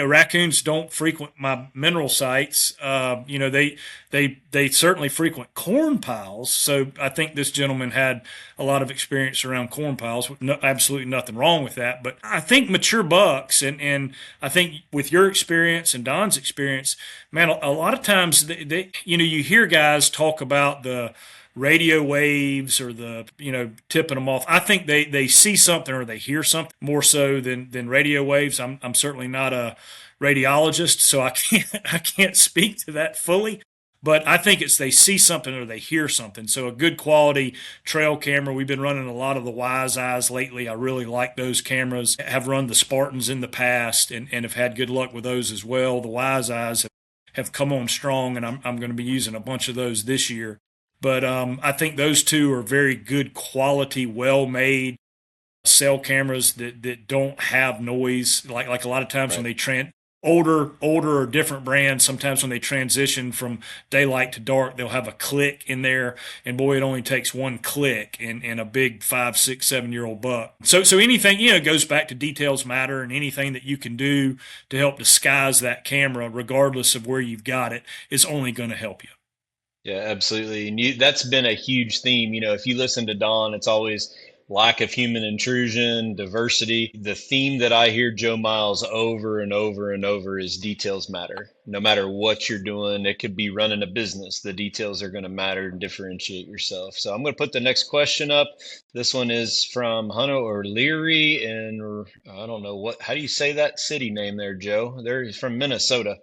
raccoons don't frequent my mineral sites. They certainly frequent corn piles. So I think this gentleman had a lot of experience around corn piles. Absolutely nothing wrong with that. But I think mature bucks, and I think with your experience and Don's experience, man, a lot of times you hear guys talk about the radio waves or the tipping them off. I think they see something or they hear something more so than radio waves. I'm certainly not a radiologist, so I can't speak to that fully. But I think it's they see something or they hear something. So a good quality trail camera. We've been running a lot of the Wise Eyes lately. I really like those cameras. Have run the Spartans in the past and have had good luck with those as well. The Wise Eyes have come on strong, and I'm going to be using a bunch of those this year. But I think those two are very good quality, well-made cell cameras that don't have noise. Like a lot of times when they older or different brands, sometimes when they transition from daylight to dark, they'll have a click in there, and boy, it only takes one click in a big 5, 6, 7-year-old buck. So anything, goes back to details matter, and anything that you can do to help disguise that camera, regardless of where you've got it, is only going to help you. Yeah, absolutely. And that's been a huge theme. If you listen to Don, it's always lack of human intrusion, diversity. The theme that I hear Joe Miles over and over and over is details matter. No matter what you're doing, it could be running a business. The details are going to matter and differentiate yourself. So I'm going to put the next question up. This one is from Hunter or Leary, and I don't know how do you say that city name there, Joe? They're from Minnesota.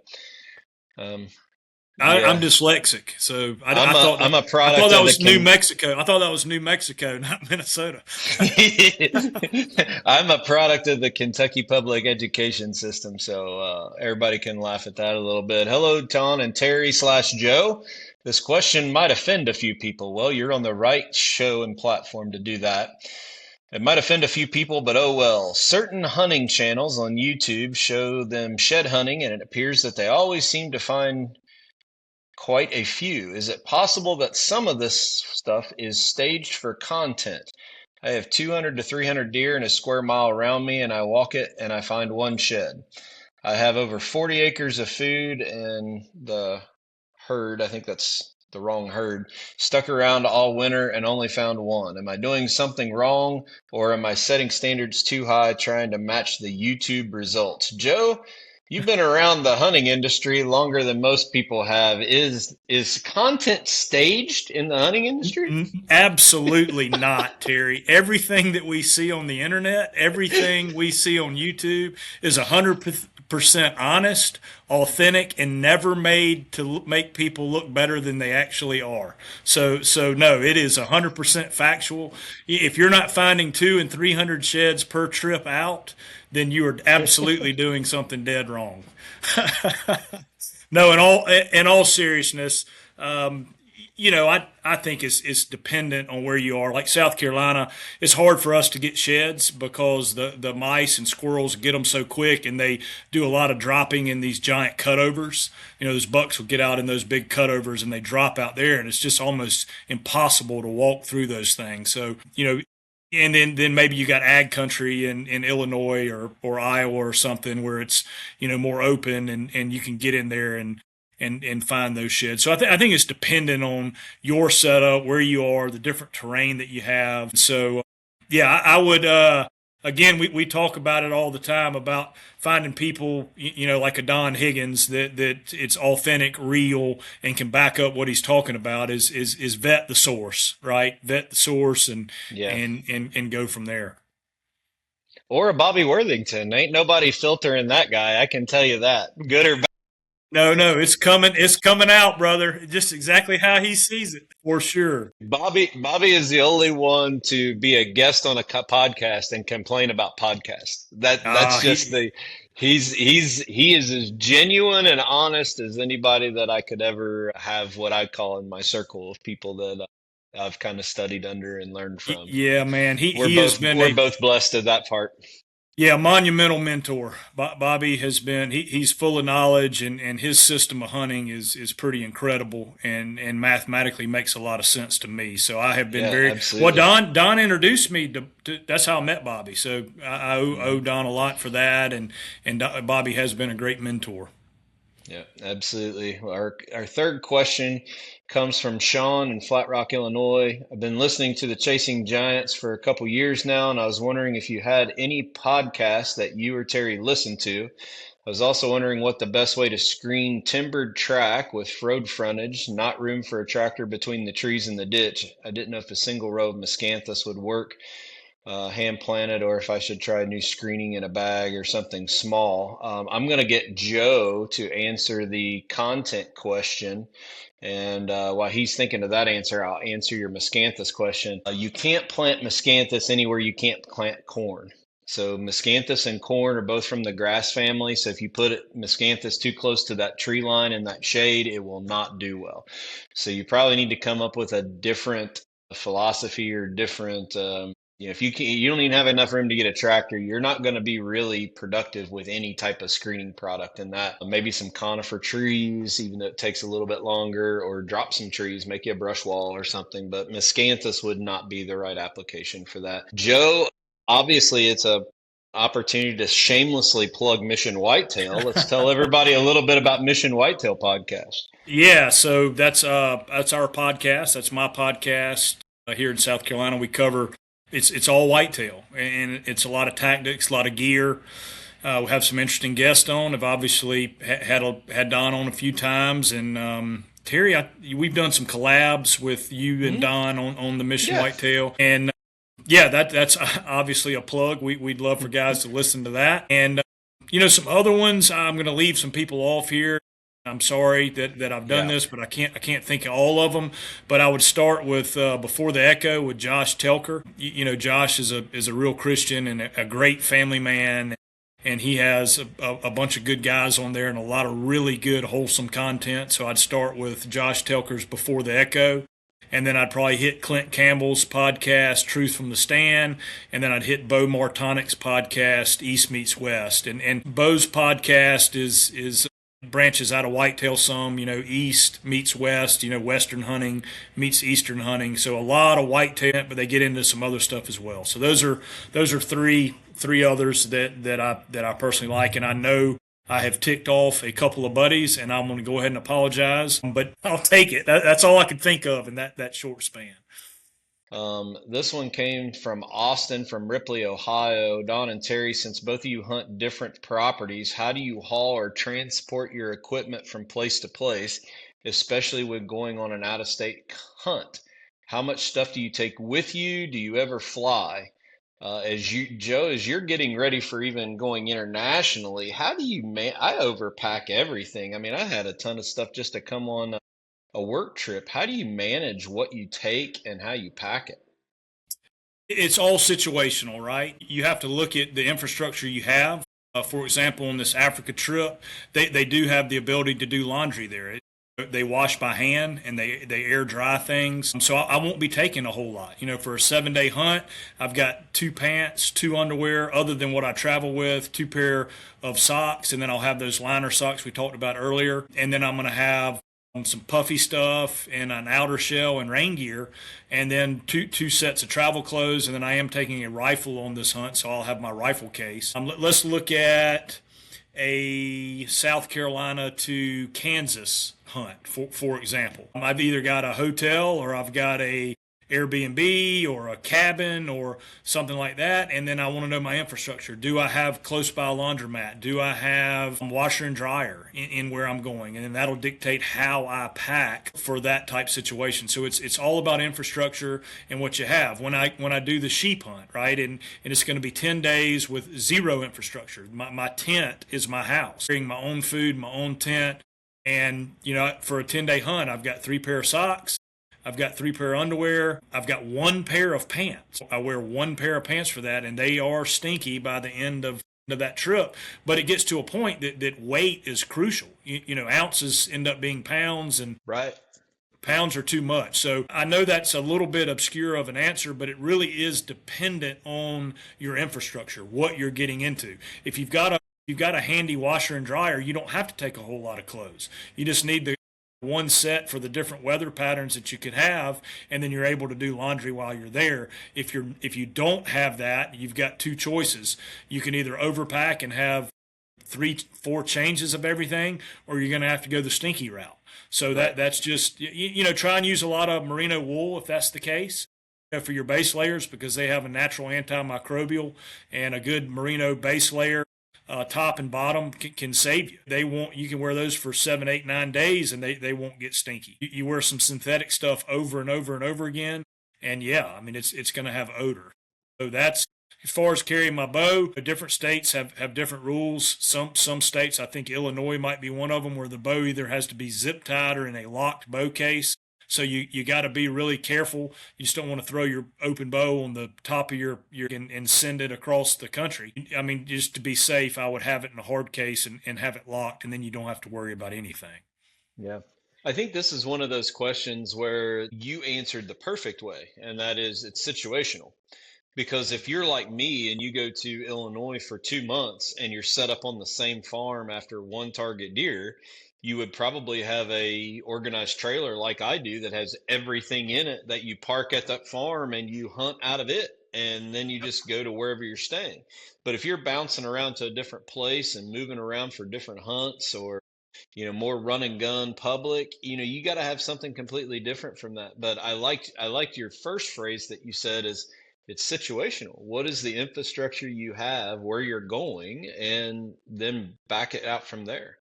I'm dyslexic, so I thought I'm a I product thought that of was the New Mexico. I thought that was New Mexico, not Minnesota. I'm a product of the Kentucky public education system, so everybody can laugh at that a little bit. Hello, Ton and Terry/Joe. This question might offend a few people. Well, you're on the right show and platform to do that. It might offend a few people, but oh well. Certain hunting channels on YouTube show them shed hunting, and it appears that they always seem to find quite a few. Is it possible that some of this stuff is staged for content? I have 200 to 300 deer in a square mile around me, and I walk it and I find one shed. I have over 40 acres of food, and the herd, I think that's the wrong herd, stuck around all winter and only found one. Am I doing something wrong, or am I setting standards too high trying to match the YouTube results? Joe, you've been around the hunting industry longer than most people have. Is content staged in the hunting industry? Absolutely not, Terry. Everything that we see on the internet, everything we see on YouTube is 100% honest, authentic, and never made to make people look better than they actually are. So no, it is 100% factual. If you're not finding 200 and 300 sheds per trip out, then you are absolutely doing something dead wrong. No, in all seriousness, I think it's dependent on where you are. Like South Carolina, it's hard for us to get sheds because the mice and squirrels get them so quick, and they do a lot of dropping in these giant cutovers. Those bucks will get out in those big cutovers and they drop out there, and it's just almost impossible to walk through those things. So, and then maybe you got ag country in Illinois or Iowa or something where it's, more open and you can get in there and find those sheds. So I think it's dependent on your setup, where you are, the different terrain that you have. So yeah, I would, again, we talk about it all the time about finding people, like a Don Higgins that it's authentic, real, and can back up what he's talking about is vet the source, right? Vet the source and go from there. Or a Bobby Worthington. Ain't nobody filtering that guy. I can tell you that. Good or bad. No, it's coming out, brother. Just exactly how he sees it, for sure. Bobby is the only one to be a guest on a podcast and complain about podcasts. He is as genuine and honest as anybody that I could ever have what I call in my circle of people that I've kind of studied under and learned from. Yeah, man. We're both blessed to that part. Yeah, monumental mentor. Bobby has been, he's full of knowledge, and his system of hunting is pretty incredible and mathematically makes a lot of sense to me. So I have been absolutely. Well, Don introduced me to that's how I met Bobby. So I owe Don a lot for that, and Bobby has been a great mentor. Yeah, absolutely. Our third question comes from Sean in Flat Rock, Illinois. I've been listening to the Chasing Giants for a couple years now, and I was wondering if you had any podcasts that you or Terry listened to. I was also wondering what the best way to screen timbered track with road frontage, not room for a tractor between the trees and the ditch. I didn't know if a single row of miscanthus would work, hand planted, or if I should try new screening in a bag or something small. I'm going to get Joe to answer the content question. And while he's thinking of that answer, I'll answer your miscanthus question. You can't plant miscanthus anywhere you can't plant corn. So miscanthus and corn are both from the grass family. So if you put miscanthus too close to that tree line in that shade, it will not do well. So you probably need to come up with a different philosophy or different if you don't even have enough room to get a tractor, you're not going to be really productive with any type of screening product in that. Maybe some conifer trees, even though it takes a little bit longer, or drop some trees, make you a brush wall or something. But miscanthus would not be the right application for that. Joe, obviously it's a opportunity to shamelessly plug Mission Whitetail. Let's tell everybody a little bit about Mission Whitetail podcast. Yeah, so that's our podcast. That's my podcast here in South Carolina. We cover It's all whitetail, and it's a lot of tactics, a lot of gear. We have some interesting guests on. I've obviously had Don on a few times, and Terry, we've done some collabs with you and Don on the Mission Yeah. Whitetail, and yeah, that's obviously a plug. We'd love for guys to listen to that, and some other ones. I'm going to leave some people off here. I'm sorry that I've done Yeah. this, but I can't think of all of them. But I would start with Before the Echo with Josh Telker. Josh is a real Christian and a great family man, and he has a bunch of good guys on there and a lot of really good wholesome content. So I'd start with Josh Telker's Before the Echo. And then I'd probably hit Clint Campbell's podcast, Truth from the Stand. And then I'd hit Bo Martonic's podcast, East Meets West. And Bo's podcast is branches out of whitetail some, East meets West, Western hunting meets Eastern hunting. So a lot of whitetail, but they get into some other stuff as well. So those are three others that I personally like. And I know I have ticked off a couple of buddies, and I'm going to go ahead and apologize, but I'll take it. That's all I can think of in that short span. This one came from Austin from Ripley, Ohio. Don and Terry, since both of you hunt different properties, how do you haul or transport your equipment from place to place, especially when going on an out-of-state hunt? How much stuff do you take with you? Do you ever fly? Joe, as you're getting ready for even going internationally, how do you I overpack everything. I mean, I had a ton of stuff just to come on a work trip. How do you manage what you take and how you pack it? It's all situational, right? You have to look at the infrastructure you have. For example, on this Africa trip, they do have the ability to do laundry there. They wash by hand and they air dry things. So I won't be taking a whole lot. For a 7-day hunt, I've got 2 pants, 2 underwear, other than what I travel with, 2 pair of socks, and then I'll have those liner socks we talked about earlier. And then I'm going to have some puffy stuff and an outer shell and rain gear, and then two sets of travel clothes. And then I am taking a rifle on this hunt, so I'll have my rifle case. Let's look at a South Carolina to Kansas hunt, for example. I've either got a hotel or I've got a Airbnb or a cabin or something like that, and then I want to know my infrastructure. Do I have close by a laundromat? Do I have a washer and dryer in where I'm going? And then that'll dictate how I pack for that type situation. So it's all about infrastructure and what you have. When I do the sheep hunt, right, and it's going to be 10 days with zero infrastructure. My tent is my house. Bring my own food, my own tent, and for a 10-day hunt, I've got 3 pair of socks. I've got 3 pair of underwear. I've got 1 pair of pants. I wear 1 pair of pants for that, and they are stinky by the end of that trip. But it gets to a point that weight is crucial. Ounces end up being pounds, and Right. pounds are too much. So I know that's a little bit obscure of an answer, but it really is dependent on your infrastructure, what you're getting into. If you've got a handy washer and dryer, you don't have to take a whole lot of clothes. You just need the one set for the different weather patterns that you could have, and then you're able to do laundry while you're there. If you don't have that, you've got 2 choices. You can either overpack and have 3-4 changes of everything, or you're going to have to go the stinky route. So that's just try and use a lot of merino wool if that's the case. For your base layers, because they have a natural antimicrobial, and a good merino base layer, top and bottom, can save you. You can wear those for 7, 8, 9 days, and they won't get stinky. You wear some synthetic stuff over and over and over again, and it's going to have odor. So that's as far as carrying my bow. Different states have different rules. Some states, I think Illinois might be one of them, where the bow either has to be zip tied or in a locked bow case. So you got to be really careful. You just don't want to throw your open bow on the top of your and send it across the country. Just to be safe, I would have it in a hard case and have it locked, and then you don't have to worry about anything. Yeah. I think this is one of those questions where you answered the perfect way, and that is it's situational. Because if you're like me and you go to Illinois for 2 months and you're set up on the same farm after one target deer, you would probably have a organized trailer like I do that has everything in it that you park at that farm and you hunt out of it, and then you just go to wherever you're staying. But if you're bouncing around to a different place and moving around for different hunts, or more run and gun public, you got to have something completely different from that. But I liked your first phrase that you said is It's situational. What is the infrastructure you have, where you're going, and then back it out from there.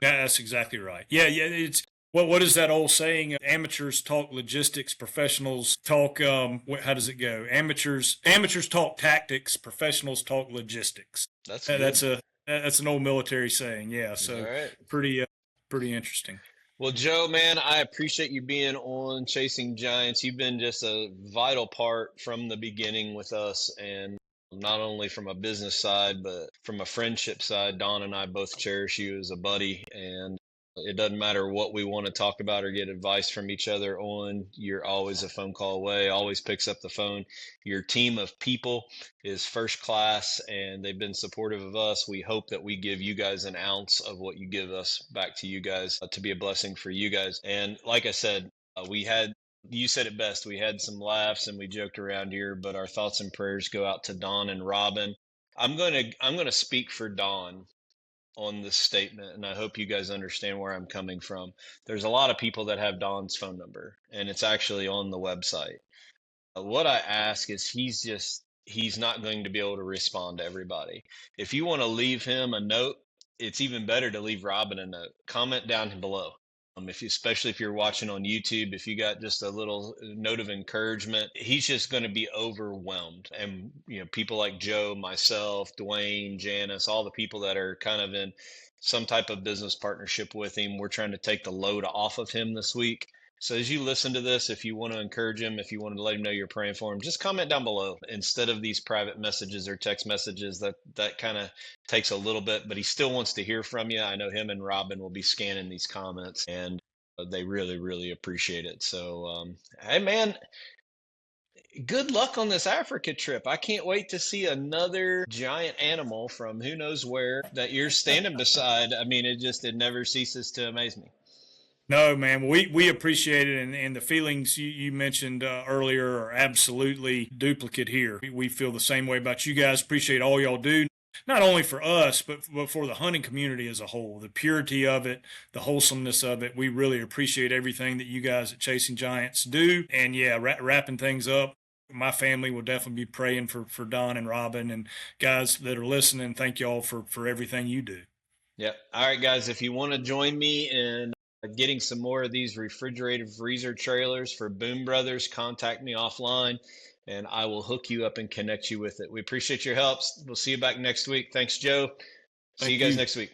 Yeah, that's exactly right. Yeah, it's what is that old saying? Amateurs talk logistics, professionals talk how does it go? Amateurs talk tactics, professionals talk logistics. That's Uh, good. That's a that's an old military saying. Yeah, All so right. pretty interesting. Well, Joe, man, I appreciate you being on Chasing Giants. You've been just a vital part from the beginning with us, and not only from a business side, but from a friendship side. Don and I both cherish you as a buddy, and it doesn't matter what we want to talk about or get advice from each other on. You're always a phone call away, always picks up the phone. Your team of people is first class, and they've been supportive of us. We hope that we give you guys an ounce of what you give us back to you guys to be a blessing for you guys. And like I said, you said it best. We had some laughs and we joked around here, but our thoughts and prayers go out to Don and Robin. I'm gonna speak for Don on this statement, and I hope you guys understand where I'm coming from. There's a lot of people that have Don's phone number, and it's actually on the website. What I ask is he's not going to be able to respond to everybody. If you want to leave him a note, it's even better to leave Robin a note. Comment down below. Especially if you're watching on YouTube, if you got just a little note of encouragement, he's just going to be overwhelmed. And people like Joe, myself, Dwayne, Janice, all the people that are kind of in some type of business partnership with him, we're trying to take the load off of him this week. So as you listen to this, if you want to encourage him, if you want to let him know you're praying for him, just comment down below instead of these private messages or text messages. That kind of takes a little bit, but he still wants to hear from you. I know him and Robin will be scanning these comments, and they really, really appreciate it. So, hey, man, good luck on this Africa trip. I can't wait to see another giant animal from who knows where that you're standing beside. I mean, it never ceases to amaze me. No, man, we appreciate it, and the feelings you mentioned earlier are absolutely duplicate here. We feel the same way about you guys. Appreciate all y'all do, not only for us, but for the hunting community as a whole. The purity of it, the wholesomeness of it. We really appreciate everything that you guys at Chasing Giants do. And yeah, wrapping things up, my family will definitely be praying for Don and Robin and guys that are listening. Thank y'all for everything you do. Yep. All right, guys, if you want to join me in getting some more of these refrigerated freezer trailers for Boone Brothers, contact me offline and I will hook you up and connect you with it. We appreciate your help. We'll see you back next week. Thanks, Joe. See you guys next week.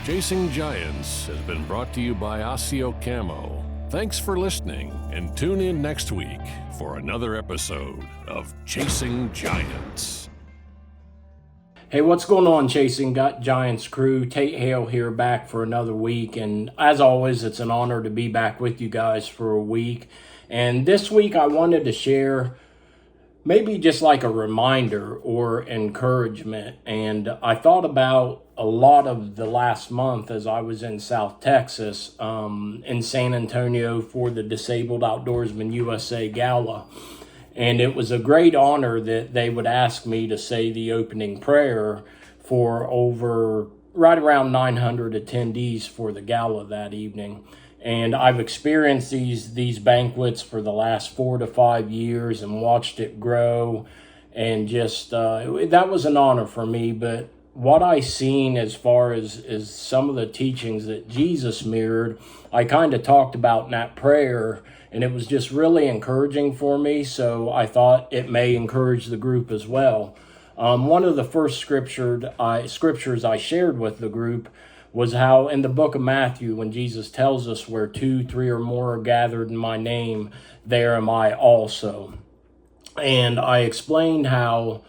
Chasing Giants has been brought to you by Osseo Camo. Thanks for listening, and tune in next week for another episode of Chasing Giants. Hey, what's going on, Chasing Giants crew? Tate Hale here, back for another week. And as always, it's an honor to be back with you guys for a week. And this week, I wanted to share maybe just like a reminder or encouragement. And I thought about a lot of the last month as I was in South Texas, in San Antonio for the Disabled Outdoorsman USA Gala. And it was a great honor that they would ask me to say the opening prayer for right around 900 attendees for the gala that evening. And I've experienced these banquets for the last 4 to 5 years and watched it grow. And just, that was an honor for me. But what I seen as far as some of the teachings that Jesus mirrored, I kind of talked about in that prayer. And it was just really encouraging for me, so I thought it may encourage the group as well. One of the first scriptures I shared with the group was how in the book of Matthew, when Jesus tells us where 2, 3 or more are gathered in my name, there am I also. And I explained how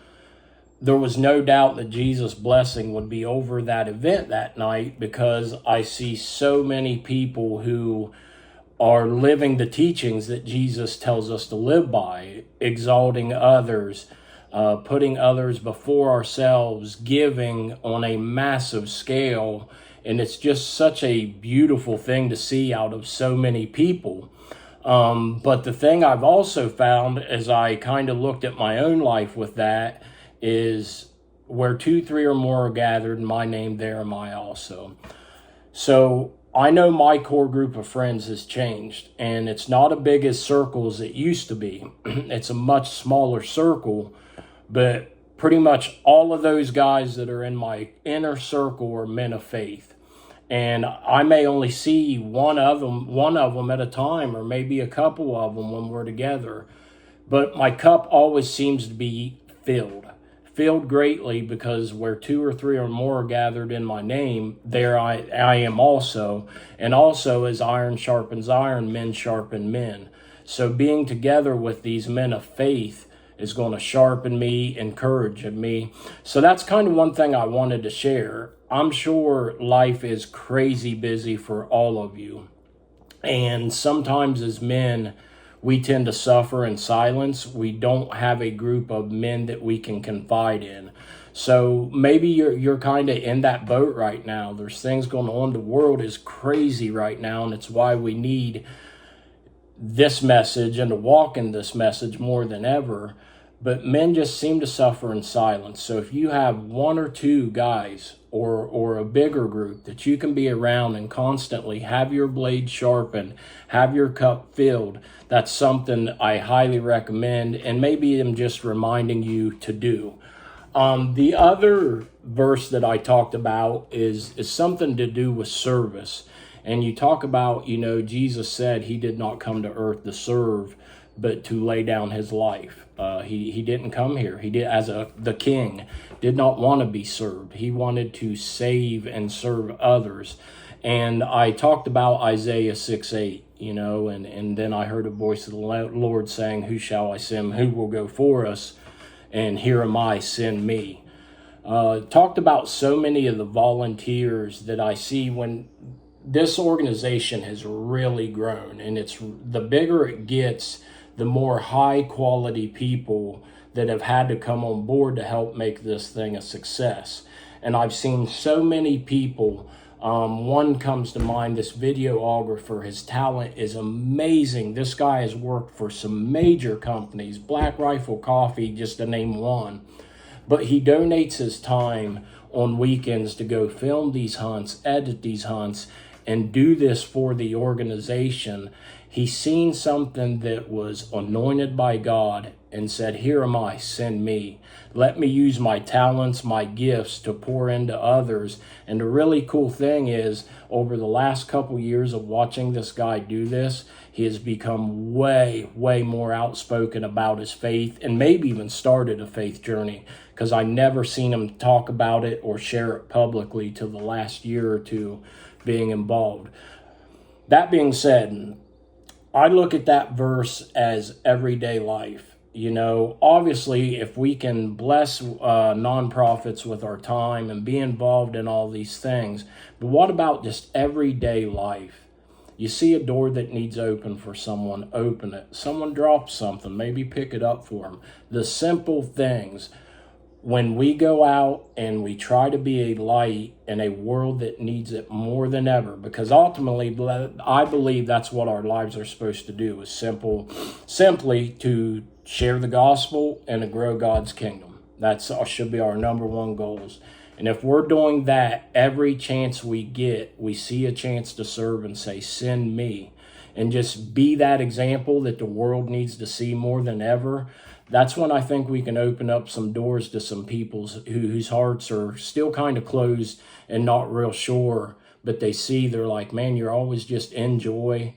there was no doubt that Jesus' blessing would be over that event that night, because I see so many people who are living the teachings that Jesus tells us to live by, exalting others, putting others before ourselves, giving on a massive scale. And it's just such a beautiful thing to see out of so many people. But the thing I've also found as I kind of looked at my own life with that is where 2, 3 or more are gathered in my name, there am I also. So I know my core group of friends has changed, and it's not a big as circle as it used to be. It's a much smaller circle, but pretty much all of those guys that are in my inner circle are men of faith. And I may only see one of them at a time, or maybe a couple of them when we're together. But my cup always seems to be filled greatly, because where two or three or more are gathered in my name, there I am also. And also, as iron sharpens iron, men sharpen men. So being together with these men of faith is going to sharpen me, encourage me. So that's kind of one thing I wanted to share. I'm sure life is crazy busy for all of you. And sometimes as men, we tend to suffer in silence. We don't have a group of men that we can confide in. So maybe you're kind of in that boat right now. There's things going on. The world is crazy right now, and it's why we need this message and to walk in this message more than ever. But men just seem to suffer in silence. So if you have one or two guys or a bigger group that you can be around and constantly have your blade sharpened, have your cup filled, that's something I highly recommend, and maybe I'm just reminding you to do. The other verse that I talked about is something to do with service. And you talk about, Jesus said he did not come to earth to serve, but to lay down his life. He didn't come here. He did the king did not want to be served. He wanted to save and serve others. And I talked about Isaiah 6:8, and then I heard a voice of the Lord saying, "Who shall I send? Who will go for us? And here am I, send me." Talked about so many of the volunteers that I see when this organization has really grown, and it's the bigger it gets, the more high quality people that have had to come on board to help make this thing a success. And I've seen so many people. One comes to mind, this videographer. His talent is amazing. This guy has worked for some major companies, Black Rifle Coffee, just to name one. But he donates his time on weekends to go film these hunts, edit these hunts, and do this for the organization. He's seen something that was anointed by God and said, "Here am I, send me. Let me use my talents, my gifts to pour into others." And the really cool thing is, over the last couple years of watching this guy do this, he has become way, way more outspoken about his faith, and maybe even started a faith journey, because I never seen him talk about it or share it publicly till the last year or two being involved. That being said, I look at that verse as everyday life. Obviously, if we can bless nonprofits with our time and be involved in all these things, but what about just everyday life? You see a door that needs open for someone, open it. Someone drops something, maybe pick it up for them. The simple things. When we go out and we try to be a light in a world that needs it more than ever, because ultimately I believe that's what our lives are supposed to do, is simply to share the gospel and to grow God's kingdom. That should be our number one goals. And if we're doing that, every chance we get, we see a chance to serve and say, "Send me," and just be that example that the world needs to see more than ever. That's when I think we can open up some doors to some people whose hearts are still kind of closed and not real sure, but they're like, "Man, you're always just in joy.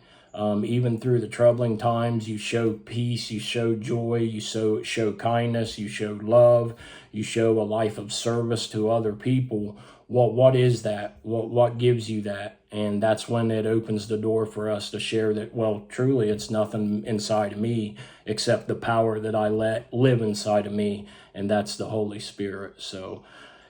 Even through the troubling times, you show peace, you show joy, you show kindness, you show love, you show a life of service to other people." What is that? What gives you that? And that's when it opens the door for us to share that, well, truly, it's nothing inside of me except the power that I let live inside of me, and that's the Holy Spirit. So,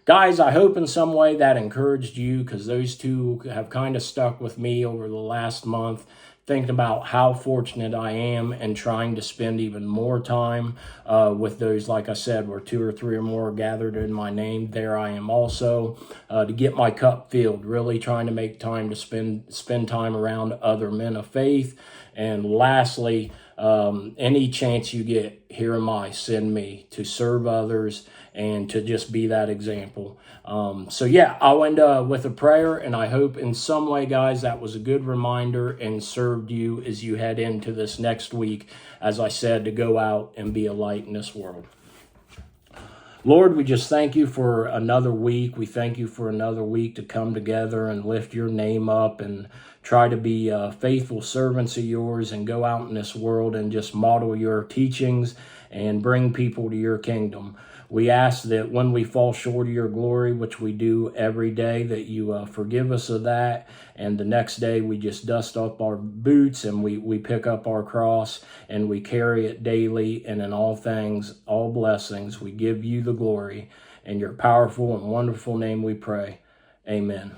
guys, I hope in some way that encouraged you, because those two have kind of stuck with me over the last month, thinking about how fortunate I am and trying to spend even more time with those, like I said, where two or three or more are gathered in my name, there I am also, to get my cup filled, really trying to make time to spend time around other men of faith And lastly, any chance you get, here am I, send me to serve others and to just be that example. So yeah, I'll end with a prayer, and I hope in some way, guys, that was a good reminder and served you as you head into this next week, as I said, to go out and be a light in this world. Lord, we just thank you for another week. We thank you for another week to come together and lift your name up and try to be faithful servants of yours and go out in this world and just model your teachings and bring people to your kingdom. We ask that when we fall short of your glory, which we do every day, that you forgive us of that. And the next day we just dust up our boots and we pick up our cross and we carry it daily. And in all things, all blessings, we give you the glory. In your powerful and wonderful name we pray. Amen.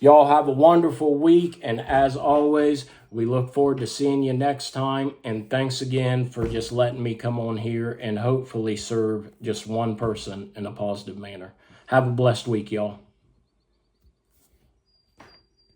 Y'all have a wonderful week. And as always, we look forward to seeing you next time. And thanks again for just letting me come on here and hopefully serve just one person in a positive manner. Have a blessed week, y'all.